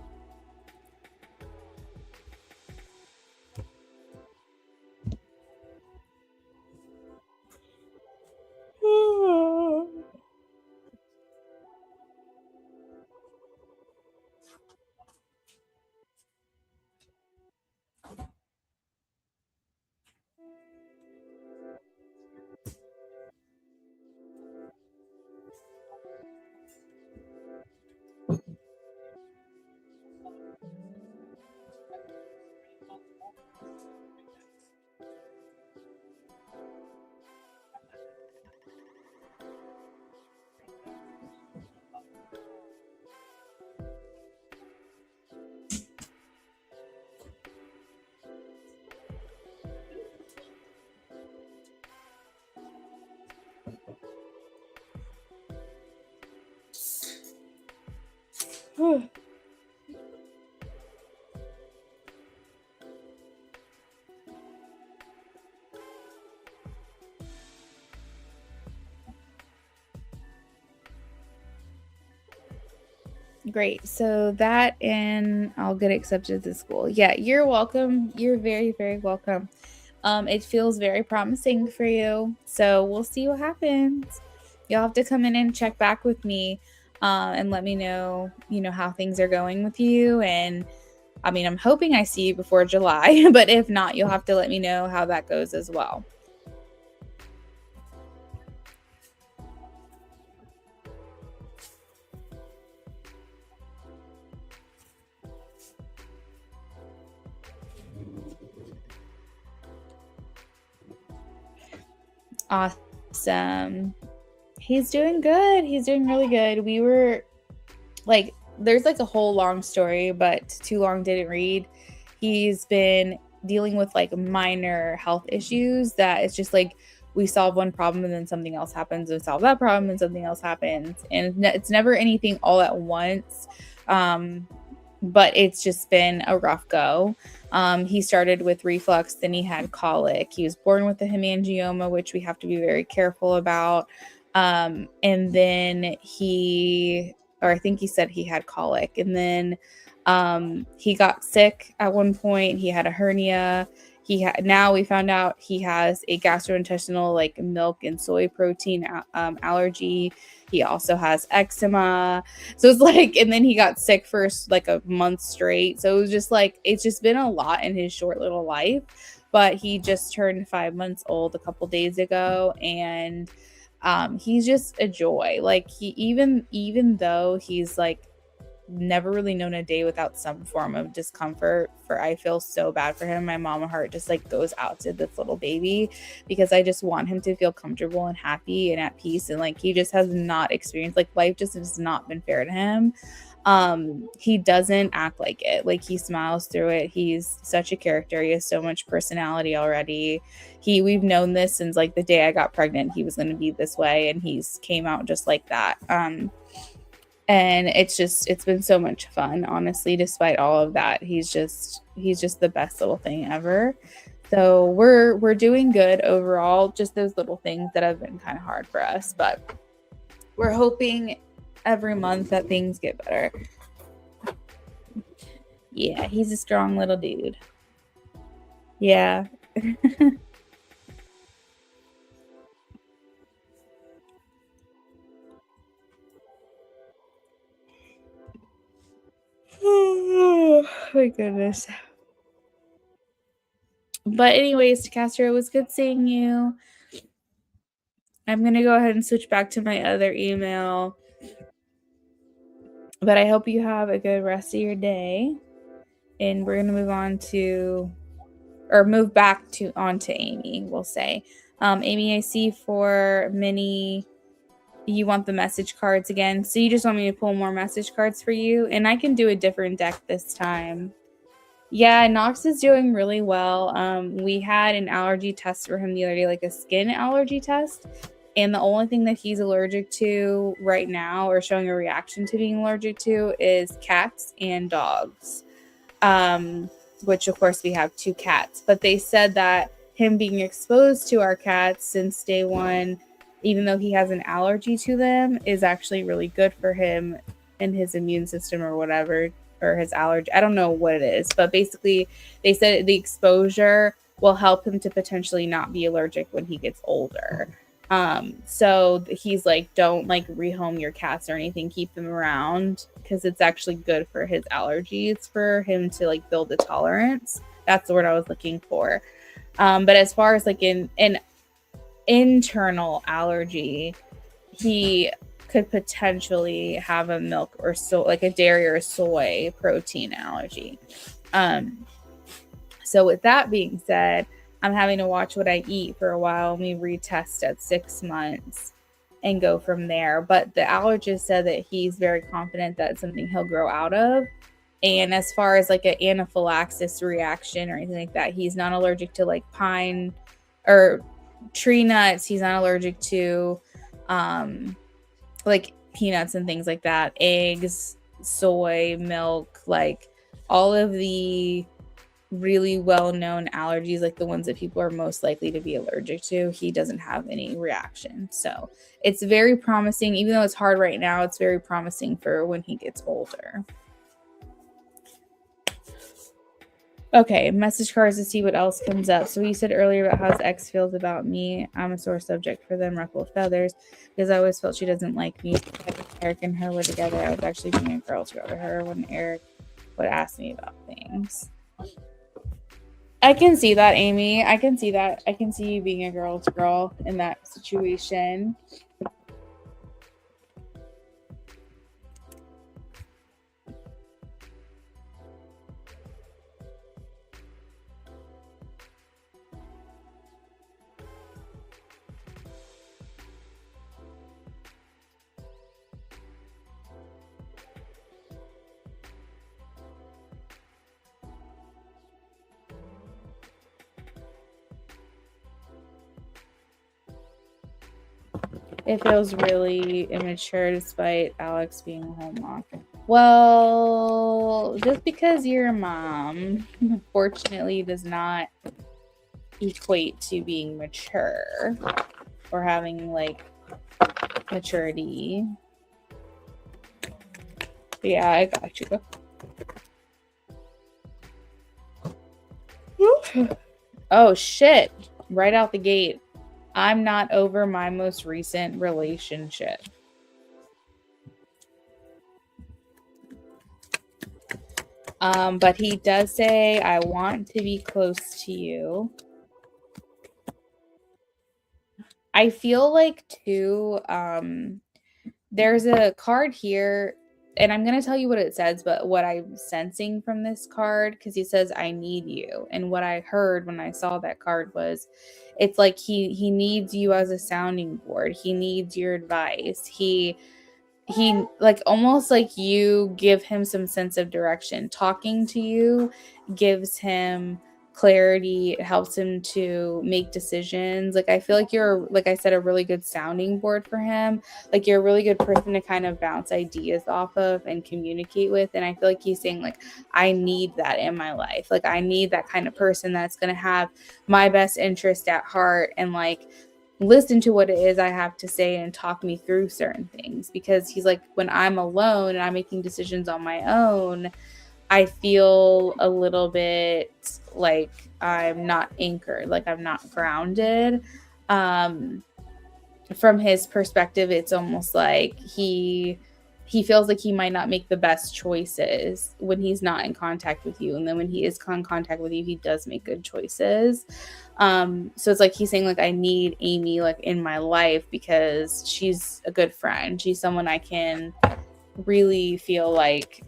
Great. So that, and I'll get accepted to school. Yeah, you're welcome. You're very, very welcome. It feels very promising for you. So we'll see what happens. You'll have to come in and check back with me and let me know, how things are going with you. And I mean, I'm hoping I see you before July, but if not, you'll have to let me know how that goes as well. Awesome. He's doing good. He's doing really good. We were like, there's like a whole long story, but too long didn't read. He's been dealing with like minor health issues that it's just like we solve one problem and then something else happens, and solve that problem and something else happens, and it's never anything all at once. But it's just been a rough go. He started with reflux, then he had colic. He was born with a hemangioma, which we have to be very careful about. And then I think he said he had colic. And then he got sick at one point. He had a hernia. Now we found out he has a gastrointestinal like milk and soy protein allergy. He also has eczema. So it's like, and then he got sick for like a month straight. So it was just like, it's just been a lot in his short little life. But he just turned 5 months old a couple days ago, and he's just a joy. Like even though he's like never really known a day without some form of discomfort, I feel so bad for him. My mama heart just like goes out to this little baby, because I just want him to feel comfortable and happy and at peace. And like, he just has not experienced, like, life just has not been fair to him. He doesn't act like it. Like, he smiles through it. He's such a character. He has so much personality already. We've known this since like the day I got pregnant. He was going to be this way, and he's came out just like that. And it's been so much fun, honestly, despite all of that. He's just the best little thing ever. So we're doing good overall. Just those little things that have been kind of hard for us, but we're hoping every month that things get better. Yeah, he's a strong little dude. Yeah. Oh my goodness. But anyways, Castro, it was good seeing you. I'm going to go ahead and switch back to my other email. But I hope you have a good rest of your day. And we're going to move back onto Amy, we'll say. Amy, I see for Minnie, you want the message cards again. So you just want me to pull more message cards for you? And I can do a different deck this time. Yeah, Knox is doing really well. We had an allergy test for him the other day, like a skin allergy test. And the only thing that he's allergic to right now, or showing a reaction to being allergic to, is cats and dogs. Which of course we have 2 cats. But they said that him being exposed to our cats since day one, even though he has an allergy to them, is actually really good for him and his immune system or whatever, or his allergy. I don't know what it is, but basically they said the exposure will help him to potentially not be allergic when he gets older. So he's like, don't like rehome your cats or anything, keep them around, because it's actually good for his allergies, for him to like build a tolerance. That's the word I was looking for. But as far as like an internal allergy, he could potentially have a milk or like a dairy or soy protein allergy. So with that being said, I'm having to watch what I eat for a while, and we retest at 6 months and go from there. But the allergist said that he's very confident that it's something he'll grow out of. And as far as like an anaphylaxis reaction or anything like that, he's not allergic to like pine or tree nuts. He's not allergic to like peanuts and things like that, eggs, soy, milk, like all of the really well-known allergies, like the ones that people are most likely to be allergic to, he doesn't have any reaction. So it's very promising. Even though it's hard right now, it's very promising for when he gets older. Okay, message cards to see what else comes up. So you said earlier about how his ex feels about me. I'm a sore subject for them, ruffle feathers, because I always felt she doesn't like me. Eric and her were together. I was actually being a girl to her when Eric would ask me about things. I can see that, Amy. I can see that. I can see you being a girl's girl in that situation. It feels really immature despite Alex being a home mom. Well, just because you're a mom, unfortunately, does not equate to being mature or having like maturity. But yeah, I got you. Oh shit! Right out the gate. I'm not over my most recent relationship. But he does say, I want to be close to you. I feel like too, there's a card here, and I'm going to tell you what it says, but what I'm sensing from this card, because he says, I need you. And what I heard when I saw that card was, it's like he needs you as a sounding board. He needs your advice. He like almost like you give him some sense of direction. Talking to you gives him clarity. It helps him to make decisions. Like I feel like you're, like I said, a really good sounding board for him. Like you're a really good person to kind of bounce ideas off of and communicate with. And I feel like he's saying like, I need that in my life. Like I need that kind of person that's going to have my best interest at heart and like listen to what it is I have to say and talk me through certain things. Because he's like, when I'm alone and I'm making decisions on my own, I feel a little bit like I'm not anchored, like I'm not grounded. From his perspective, it's almost like he feels like he might not make the best choices when he's not in contact with you. And then when he is in contact with you, he does make good choices. So it's like he's saying like, I need Amy like in my life because she's a good friend. She's someone I can really feel like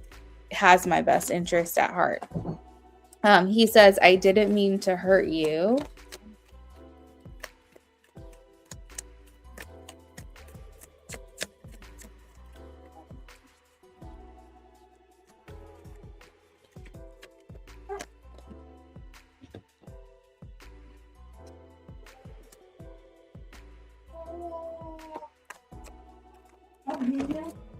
has my best interest at heart. He says, I didn't mean to hurt you.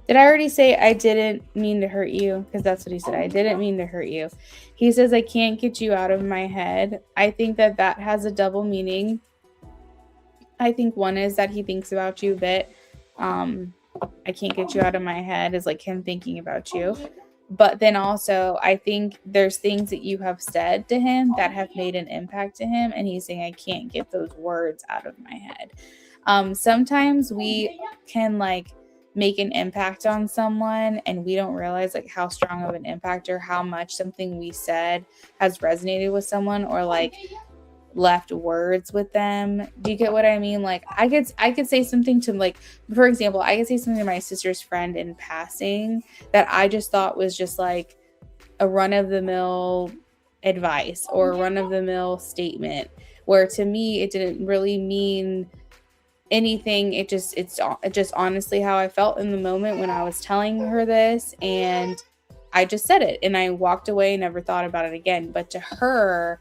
Did I already say I didn't mean to hurt you? Because that's what he said. I didn't mean to hurt you. He says, I can't get you out of my head. I think that that has a double meaning. I think one is that he thinks about you a bit. I can't get you out of my head is like him thinking about you. But then also, I think there's things that you have said to him that have made an impact to him. And he's saying, I can't get those words out of my head. Sometimes we can like make an impact on someone and we don't realize like how strong of an impact or how much something we said has resonated with someone or like left words with them. Do you get what I mean? Like I could say something to like, for example, I could say something to my sister's friend in passing that I just thought was just like a run-of-the-mill advice or a run-of-the-mill statement where to me it didn't really mean anything. It's just honestly how I felt in the moment when I was telling her this, and I just said it and I walked away and never thought about it again. But to her,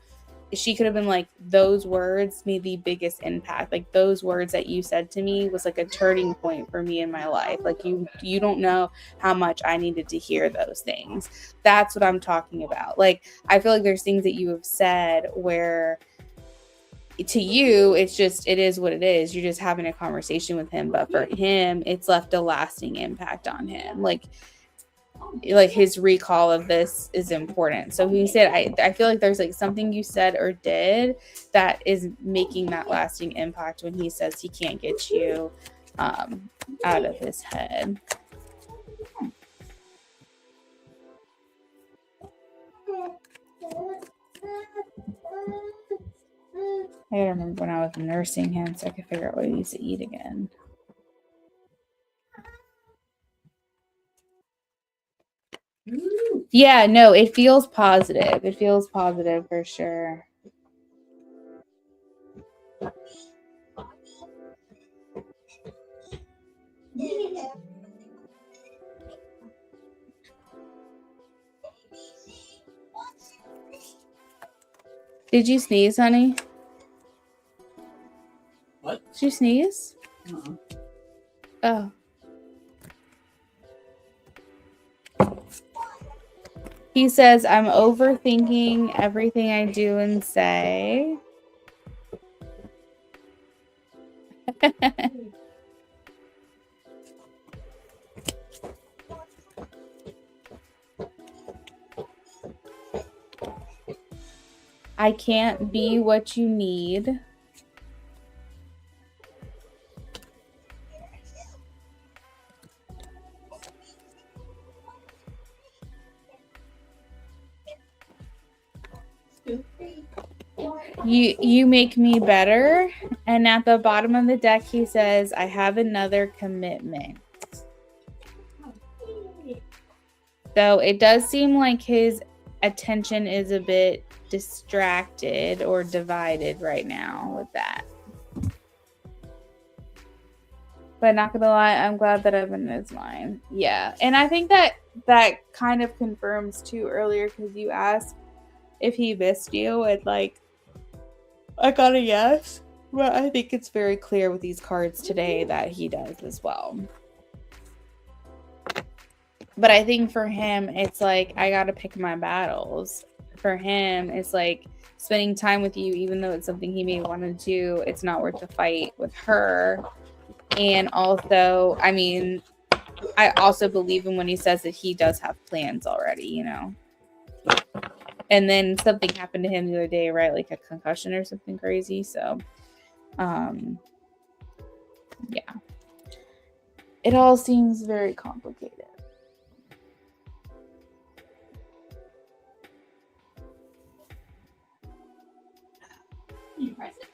she could have been like, those words made the biggest impact. Like those words that you said to me was like a turning point for me in my life. Like you don't know how much I needed to hear those things. That's what I'm talking about. Like I feel like there's things that you have said where to you it is what it is. You're just having a conversation with him, but for him it's left a lasting impact on him. Like his recall of this is important. So he said, I feel like there's like something you said or did that is making that lasting impact when he says he can't get you out of his head. I gotta remember when I was nursing him so I could figure out what he needs to eat again. Yeah, no, it feels positive. It feels positive for sure. Did you sneeze, honey? What? Did you sneeze? Oh. He says, I'm overthinking everything I do and say. I can't be what you need. You make me better. And at the bottom of the deck, he says, I have another commitment. So it does seem like his attention is a bit distracted or divided right now with that. But not gonna lie, I'm glad that Evan is mine. Yeah. And I think that kind of confirms too earlier, because you asked if he missed you, and like I got a yes. But I think it's very clear with these cards today that he does as well. But I think for him, it's like, I got to pick my battles. For him, it's like spending time with you, even though it's something he may want to do, it's not worth the fight with her. And also, I mean, I also believe him when he says that he does have plans already, you know. And then something happened to him the other day, right? Like a concussion or something crazy. So, yeah. It all seems very complicated. You press it.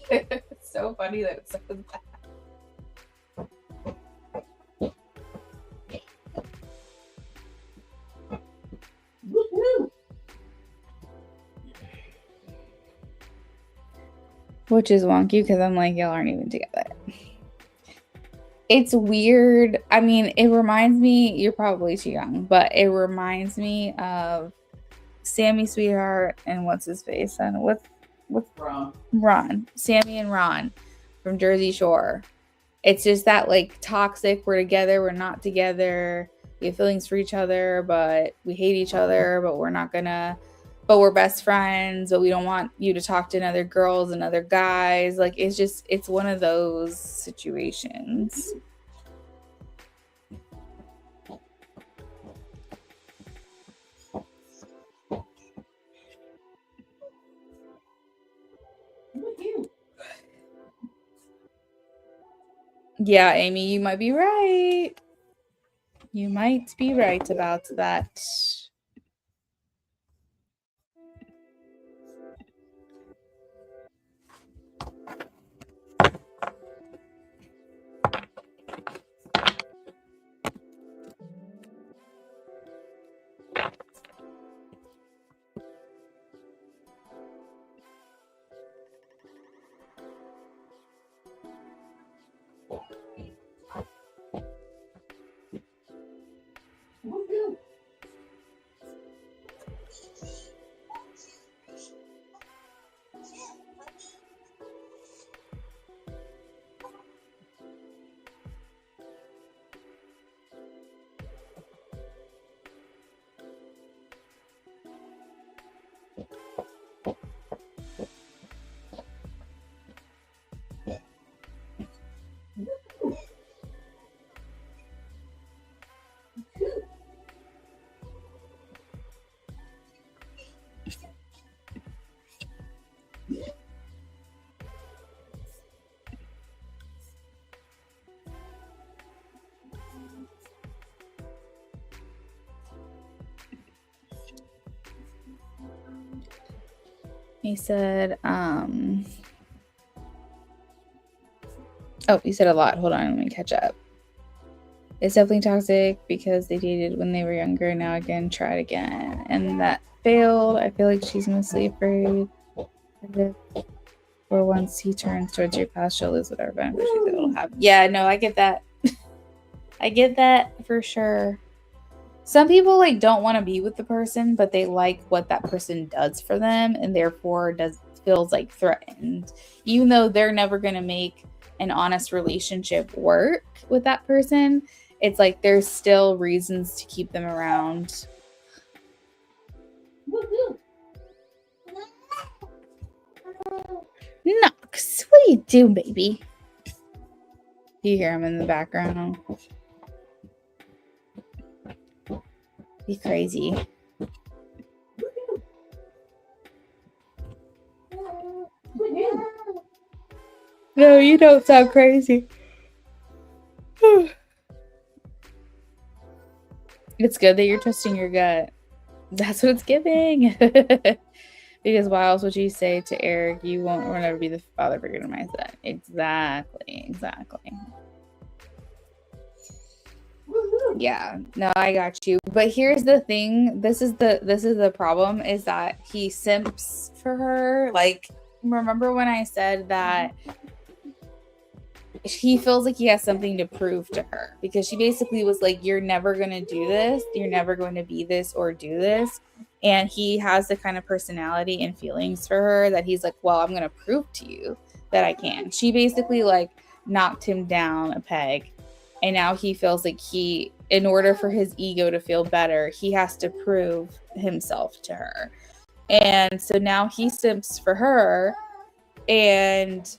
It's so funny that it says that. Which is wonky because I'm like, y'all aren't even together. It's weird. I mean, it reminds me, you're probably too young, but it reminds me of Sammy Sweetheart and what's his face? And what's Ron. Ron. Sammy and Ron from Jersey Shore. It's just that like toxic, we're together, we're not together. We have feelings for each other, but we hate each other, but we're best friends, but we don't want you to talk to other girls and other guys. Like, it's one of those situations. Yeah, Amy, you might be right. You might be right about that. He said, oh, he said a lot. Hold on, let me catch up. It's definitely toxic because they dated when they were younger. Now again, tried again. And that failed. I feel like she's mostly afraid that for once he turns towards your past, she'll lose whatever benefit she's able to have. Yeah, no, I get that. I get that for sure. Some people like don't want to be with the person, but they like what that person does for them, and therefore feels like threatened, even though they're never going to make an honest relationship work with that person. It's like there's still reasons to keep them around. Knox, what are you doing, baby? You hear him in the background. He's crazy. No, you don't sound crazy. It's good that you're trusting your gut. That's what it's giving. Because why else would you say to Eric, you will never be the father figure to my son? Exactly. Yeah, no, I got you. But here's the thing. This is the problem, is that he simps for her. Like, remember when I said that he feels like he has something to prove to her, because she basically was like, you're never going to do this. You're never going to be this or do this. And he has the kind of personality and feelings for her that he's like, well, I'm going to prove to you that I can. She basically like knocked him down a peg. And now he feels like in order for his ego to feel better, he has to prove himself to her. And so now he simps for her, and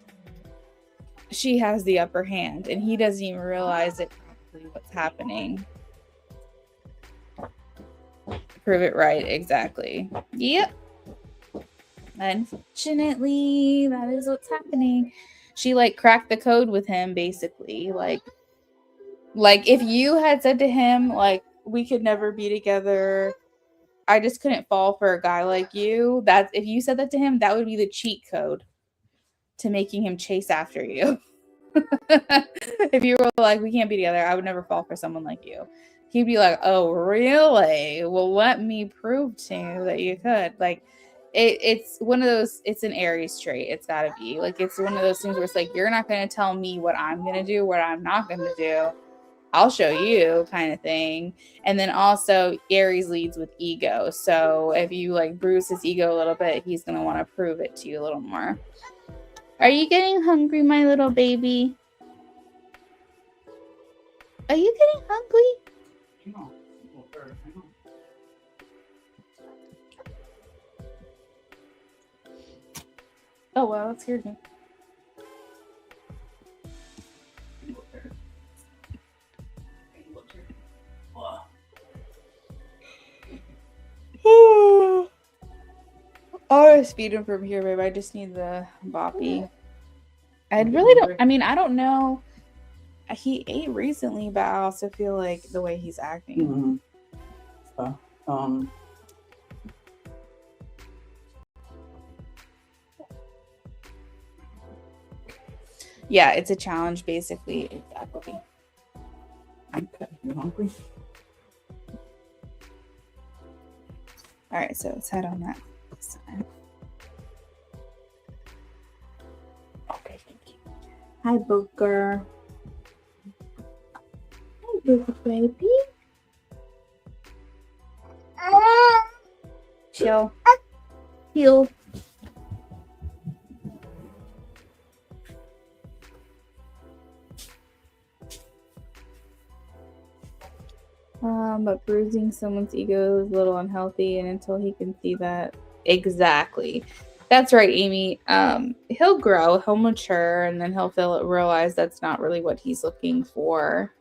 she has the upper hand, and he doesn't even realize it probably what's happening. Prove it right, exactly. Yep. Unfortunately, that is what's happening. She like cracked the code with him, basically. Like if you had said to him, like, we could never be together, I just couldn't fall for a guy like you. If you said that to him, that would be the cheat code to making him chase after you. If you were like, we can't be together, I would never fall for someone like you. He'd be like, oh, really? Well, let me prove to you that you could. Like, it's one of those, it's an Aries trait. It's got to be. Like, it's one of those things where it's like, you're not going to tell me what I'm going to do, what I'm not going to do. I'll show you, kind of thing. And then also, Aries leads with ego. So if you, like, bruise his ego a little bit, he's going to want to prove it to you a little more. Are you getting hungry, my little baby? Are you getting hungry? No. Oh, wow, that scared me. I'll just feed him from here, babe. I just need the boppy. I really don't. I mean, I don't know. He ate recently, but I also feel like the way he's acting. Mm-hmm. Yeah, it's a challenge, basically. Exactly. Okay, you hungry? All right, so let's head on that side. Okay, thank you. Hi, Booker. Hi, Booker, baby. Chill. Heal. But bruising someone's ego is a little unhealthy, and until he can see that. Exactly. That's right, Amy. He'll grow, he'll mature, and then he'll realize that's not really what he's looking for.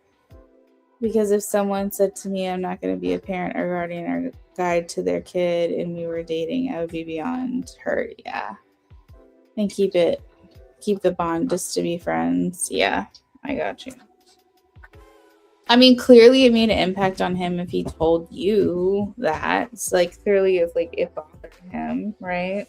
Because if someone said to me, I'm not going to be a parent or guardian or guide to their kid, and we were dating, I would be beyond hurt. Yeah. And keep the bond just to be friends. Yeah, I got you. I mean, clearly it made an impact on him if he told you that. It's like, clearly it's like it bothered him, right?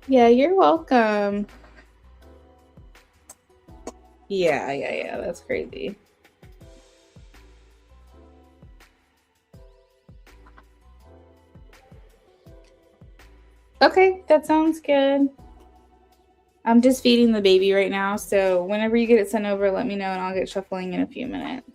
Yeah, you're welcome. Yeah. That's crazy. Okay, that sounds good. I'm just feeding the baby right now, so whenever you get it sent over, let me know and I'll get shuffling in a few minutes.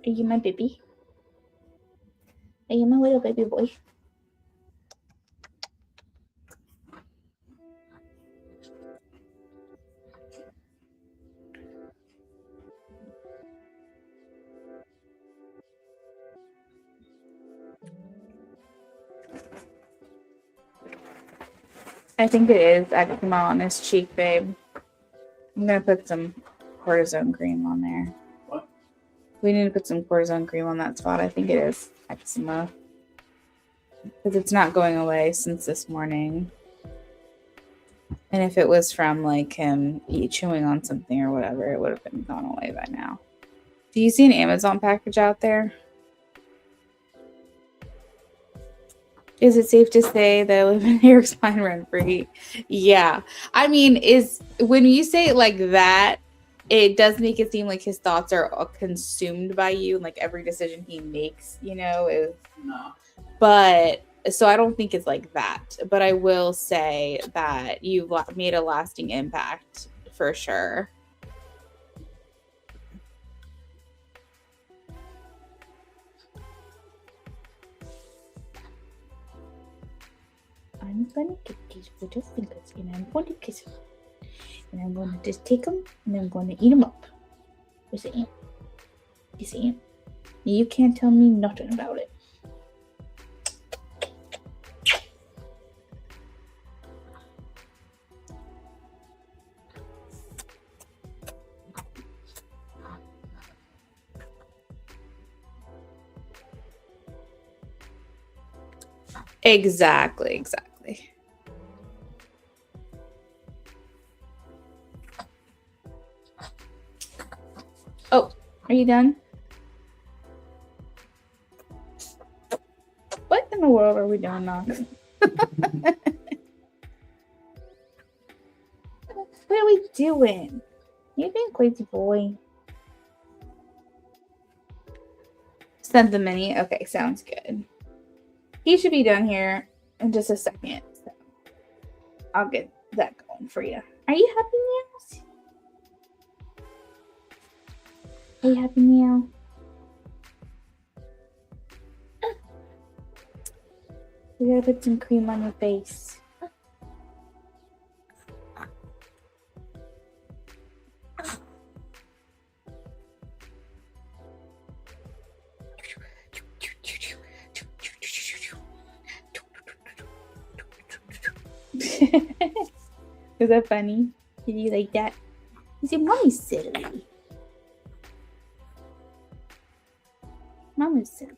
Are you my baby? Are you my little baby boy? I think it is eczema on his cheek, babe. I'm gonna put some cortisone cream on there. What? We need to put some cortisone cream on that spot. I think it is eczema. Because it's not going away since this morning. And if it was from like him chewing on something or whatever, it would have been gone away by now. Do you see an Amazon package out there? Is it safe to say that I live in New York's Pine rent free? Yeah. I mean, is when you say it like that, it does make it seem like his thoughts are consumed by you, and like every decision he makes, you know, is No. but so I don't think it's like that. But I will say that you've made a lasting impact for sure. I'm gonna get these little fingers and I'm going to kiss them. And I'm going to just take them and I'm going to eat them up. Where's the ant? You see ant? You can't tell me nothing about it. Exactly. Oh, are you done? What in the world are we doing now? What are we doing? You're being crazy, boy. Send the mini. Okay, sounds good. He should be done here in just a second. So I'll get that going for you. Are you happy, Meows? Are you happy, Meow? We gotta put some cream on your face. Is that funny? Did you like that? You see, Mommy's silly. Mommy's silly.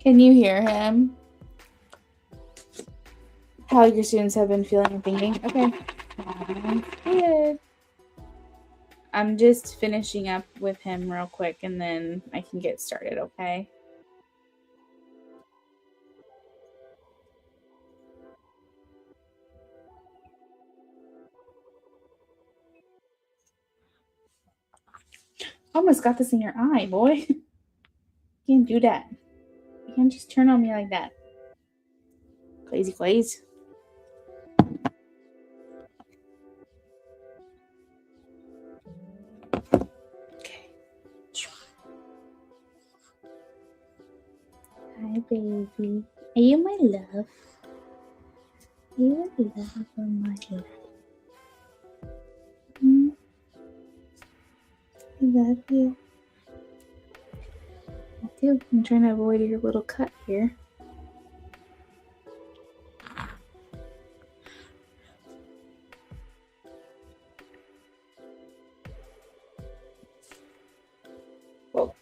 Can you hear him? How your students have been feeling and thinking? Okay. Good. I'm just finishing up with him real quick and then I can get started, okay? Almost got this in your eye, boy. You can't do that. You can't just turn on me like that. Crazy glaze. Okay. Hi, baby. Are you my love? Are you the love of my life? I love you. I do. I'm trying to avoid your little cut here. Whoa.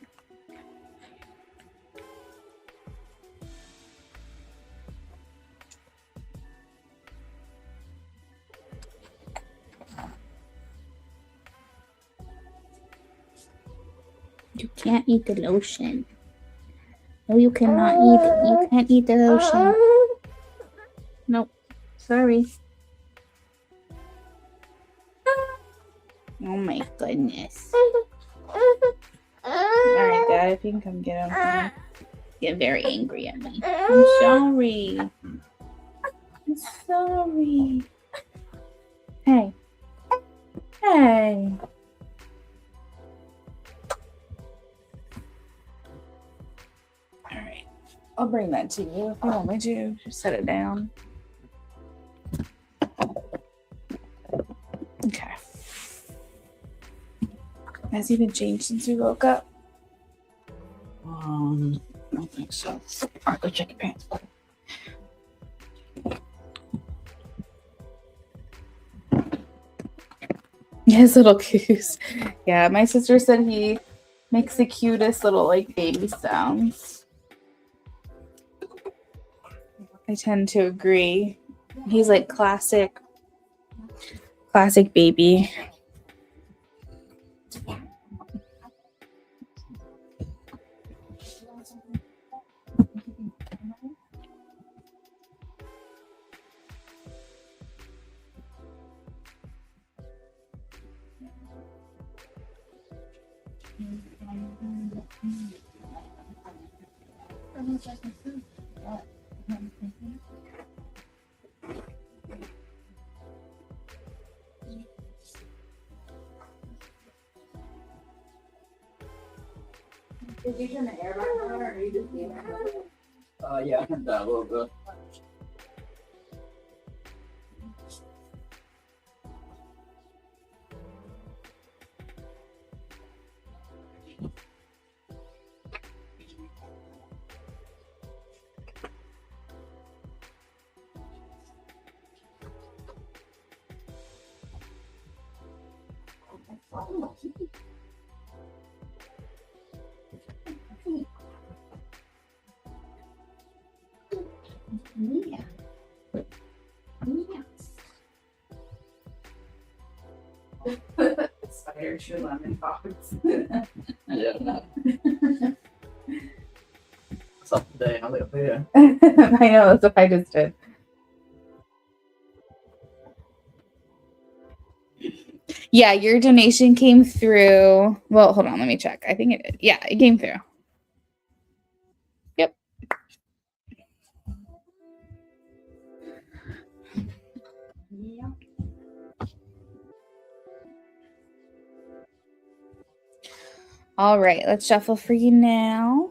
You can't eat the lotion. No, you cannot eat it. You can't eat the lotion. Nope. Sorry. Oh my goodness. Alright, Dad, if you can come get him. Get very angry at me. I'm sorry. I'm sorry. Hey. Hey. Alright. I'll bring that to you if you want me to. Just set it down. Okay. Has he been changed since we woke up? I don't think so. Alright, go check your pants. His little goose. Yeah, my sister said he makes the cutest little like baby sounds. I tend to agree. He's like classic baby. Did you turn the air back on, or are you just leaving it? Yeah, I turned that a little bit. Yeah. Yeah. Spider shoe lemon fox. Yeah. What's up today? I'll leave it. I know, that's what I just did. Yeah, your donation came through. Well, hold on, let me check. I think it did. Yeah, it came through. Yep. Yeah. All right, let's shuffle for you now.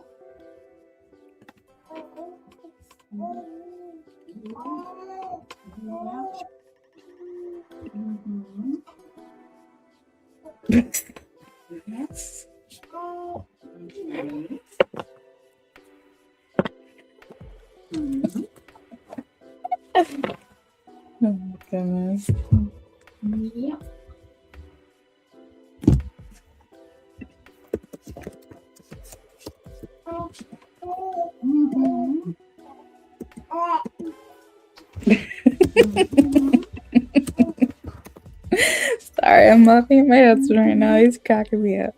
Yes. Oh my goodness. Yeah. Sorry, I'm laughing at my husband right now. He's cracking me up.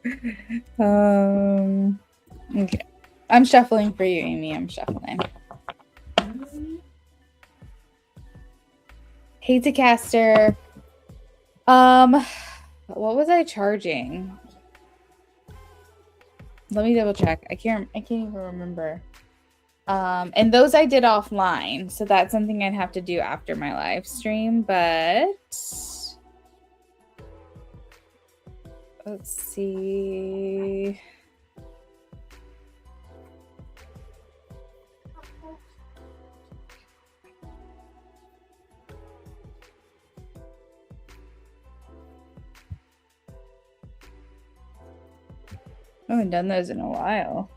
Okay. I'm shuffling for you, Amy. I'm shuffling. Hey, Decaster. What was I charging? Let me double check. I can't even remember. And those I did offline, so that's something I'd have to do after my live stream, but let's see. I haven't done those in a while.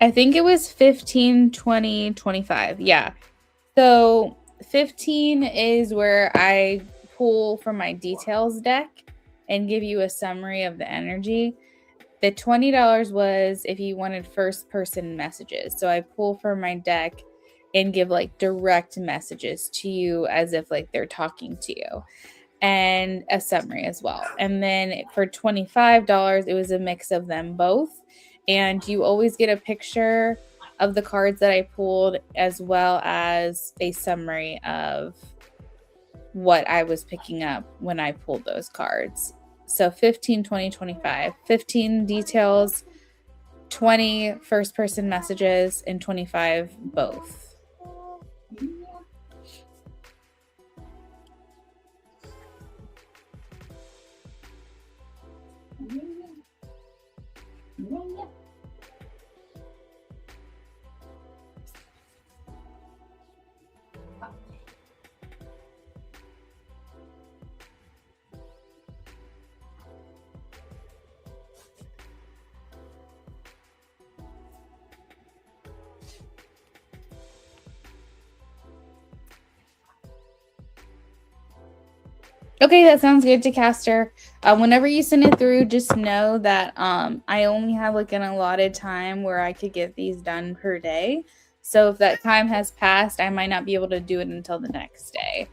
I think it was 15, 20, 25. Yeah. So 15 is where I pull from my details deck and give you a summary of the energy. The $20 was if you wanted first person messages. So I pull from my deck and give like direct messages to you as if like they're talking to you, and a summary as well. And then for $25, it was a mix of them both. And you always get a picture of the cards that I pulled, as well as a summary of what I was picking up when I pulled those cards. So 15, 20, 25. 15 details, 20 first person messages, and 25 both. Okay, that sounds good to Caster. Whenever you send it through, just know that I only have like an allotted time where I could get these done per day. So if that time has passed, I might not be able to do it until the next day.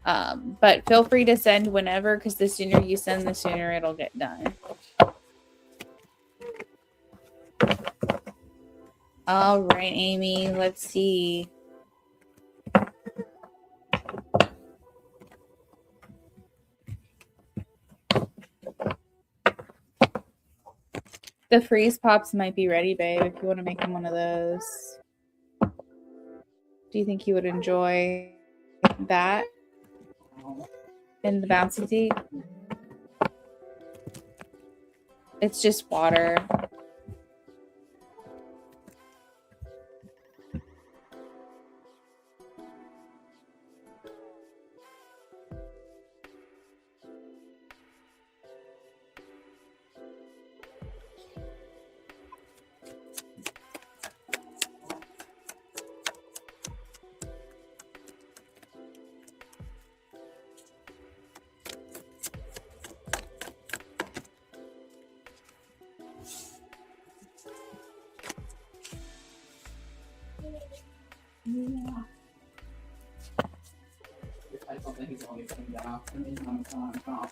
But feel free to send whenever, because the sooner you send, the sooner it'll get done. All right, Amy, let's see. The freeze pops might be ready, babe, if you want to make them one of those. Do you think you would enjoy that? And the bouncy seat? It's just water. I don't think he's only coming down. I mean, I'm calm.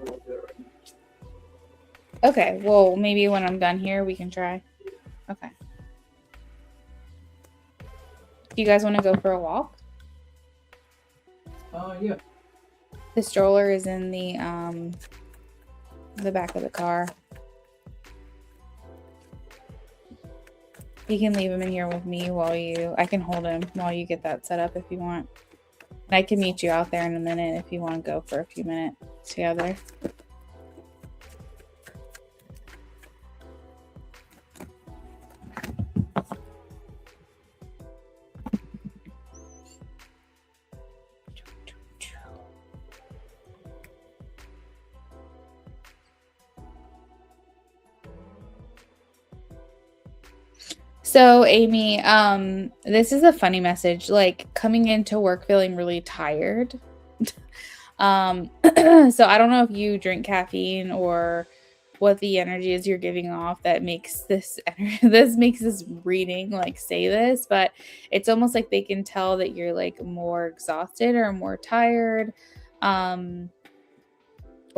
We'll do it right now. Okay, well, maybe when I'm done here, we can try. Okay. Do you guys want to go for a walk? Yeah. The stroller is in the back of the car. You can leave him in here with me I can hold him while you get that set up if you want. And I can meet you out there in a minute if you want to go for a few minutes together. So, Amy, this is a funny message. Like, coming into work feeling really tired. So I don't know if you drink caffeine or what the energy is you're giving off that makes this makes this reading like say this, but it's almost like they can tell that you're like more exhausted or more tired. Or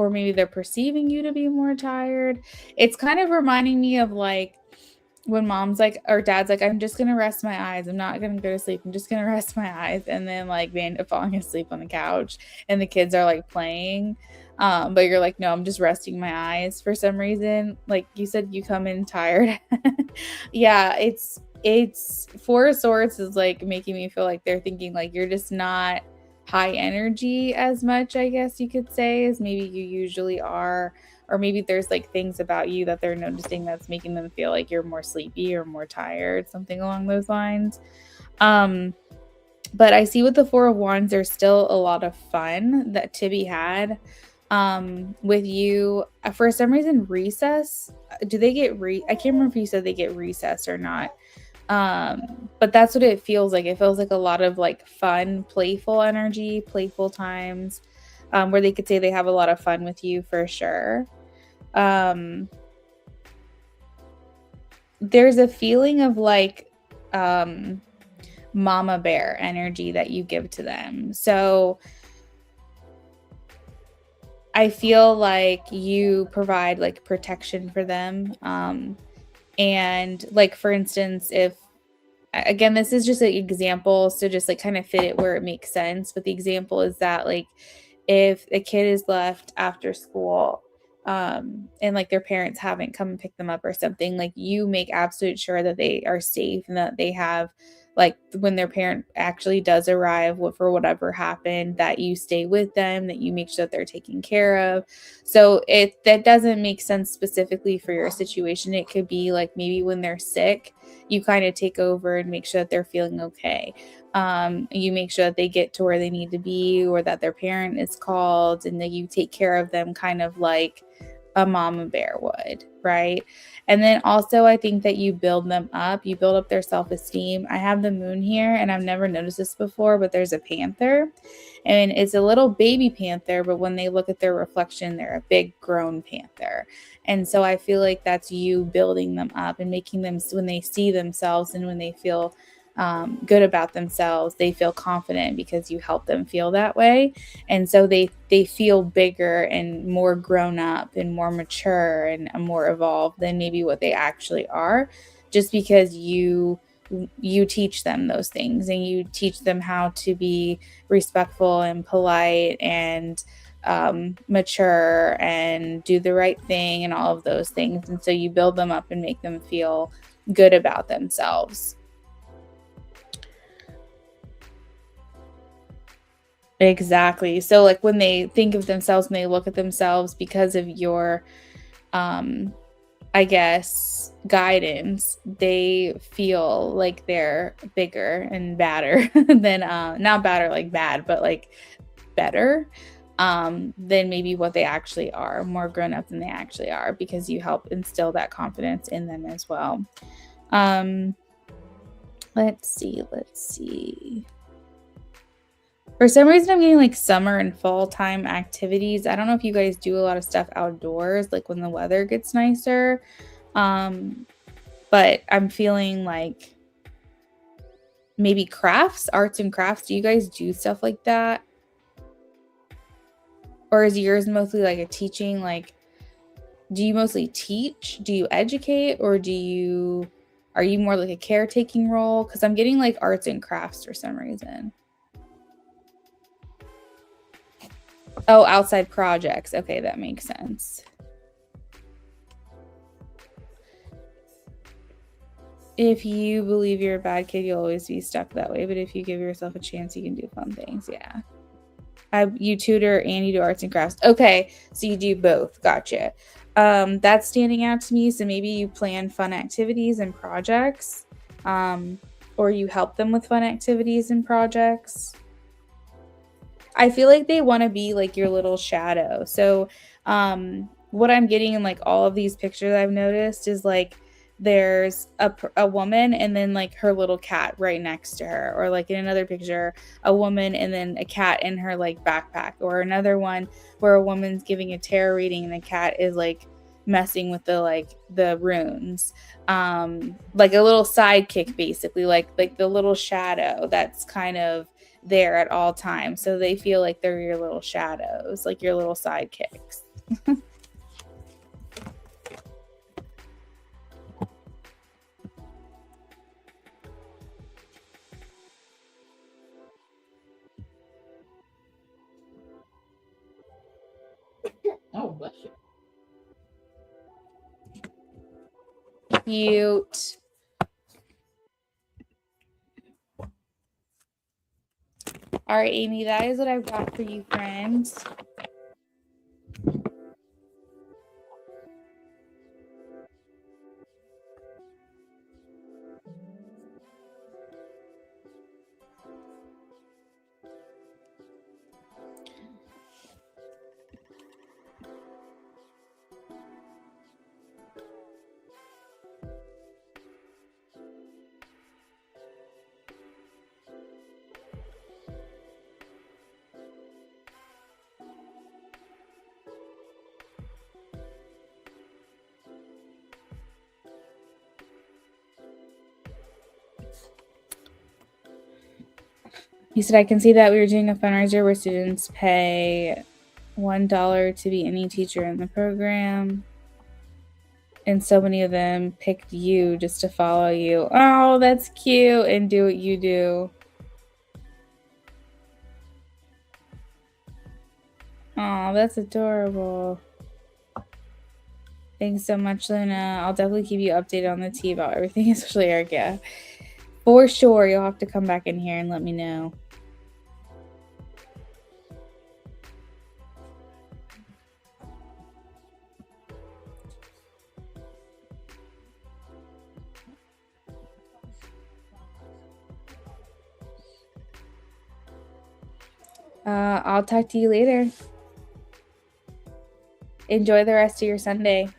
maybe they're perceiving you to be more tired. It's kind of reminding me of like when mom's like, or dad's like, I'm just gonna rest my eyes, I'm not gonna go to sleep, I'm just gonna rest my eyes, and then like they end up falling asleep on the couch and the kids are like playing, but you're like, no, I'm just resting my eyes for some reason. Like you said, you come in tired. Yeah, it's Four of Swords is like making me feel like they're thinking like you're just not high energy as much, I guess you could say, as maybe you usually are. Or maybe there's like things about you that they're noticing that's making them feel like you're more sleepy or more tired, something along those lines. But I see with the Four of Wands, there's still a lot of fun that to be had with you. For some reason, recess. Do they get I can't remember if you said they get recess or not. But that's what it feels like. It feels like a lot of like fun, playful energy, playful times, where they could say they have a lot of fun with you for sure. There's a feeling of like mama bear energy that you give to them. So I feel like you provide like protection for them. And like, for instance, if, again, this is just an example, so just like kind of fit it where it makes sense. But the example is that like if a kid is left after school and like their parents haven't come and picked them up or something, like you make absolute sure that they are safe and that they have, like when their parent actually does arrive for whatever happened, that you stay with them, that you make sure that they're taken care of. So that doesn't make sense specifically for your situation. It could be like maybe when they're sick, you kind of take over and make sure that they're feeling okay. You make sure that they get to where they need to be, or that their parent is called, and that you take care of them kind of like a mama bear would, right? And then also I think that you build them up, you build up their self-esteem. I have the moon here and I've never noticed this before, but there's a panther and it's a little baby panther, but when they look at their reflection, they're a big grown panther. And so I feel like that's you building them up and making them, when they see themselves and when they feel good about themselves, they feel confident because you help them feel that way. And so they feel bigger and more grown up and more mature and more evolved than maybe what they actually are, just because you teach them those things and you teach them how to be respectful and polite and mature and do the right thing and all of those things. And so you build them up and make them feel good about themselves. Exactly. So like when they think of themselves and they look at themselves, because of your I guess guidance, they feel like they're bigger and badder than not badder like bad, but like better than maybe what they actually are, more grown up than they actually are, because you help instill that confidence in them as well. Let's see. For some reason, I'm getting like summer and fall time activities. I don't know if you guys do a lot of stuff outdoors, like when the weather gets nicer. But I'm feeling like maybe crafts, arts and crafts. Do you guys do stuff like that? Or is yours mostly like a teaching? Like, do you mostly teach? Do you educate? Or are you more like a caretaking role? Because I'm getting like arts and crafts for some reason. Oh, outside projects. Okay, that makes sense. If you believe you're a bad kid, you'll always be stuck that way. But if you give yourself a chance, you can do fun things. Yeah. You tutor and you do arts and crafts. Okay, so you do both. Gotcha. That's standing out to me. So maybe you plan fun activities and projects, or you help them with fun activities and projects. I feel like they want to be like your little shadow. So what I'm getting in like all of these pictures I've noticed is like there's a woman and then like her little cat right next to her, or like in another picture a woman and then a cat in her like backpack, or another one where a woman's giving a tarot reading and the cat is like messing with the runes, like a little sidekick, basically like the little shadow that's kind of there at all times. So they feel like they're your little shadows, like your little sidekicks. Oh, bless you. Cute. All right, Amy, that is what I've got for you, friends. He said, I can see that we were doing a fundraiser where students pay $1 to be any teacher in the program. And so many of them picked you just to follow you. Oh, that's cute. And do what you do. Oh, that's adorable. Thanks so much, Luna. I'll definitely keep you updated on the tea about everything, especially Erica. For sure, you'll have to come back in here and let me know. I'll talk to you later. Enjoy the rest of your Sunday.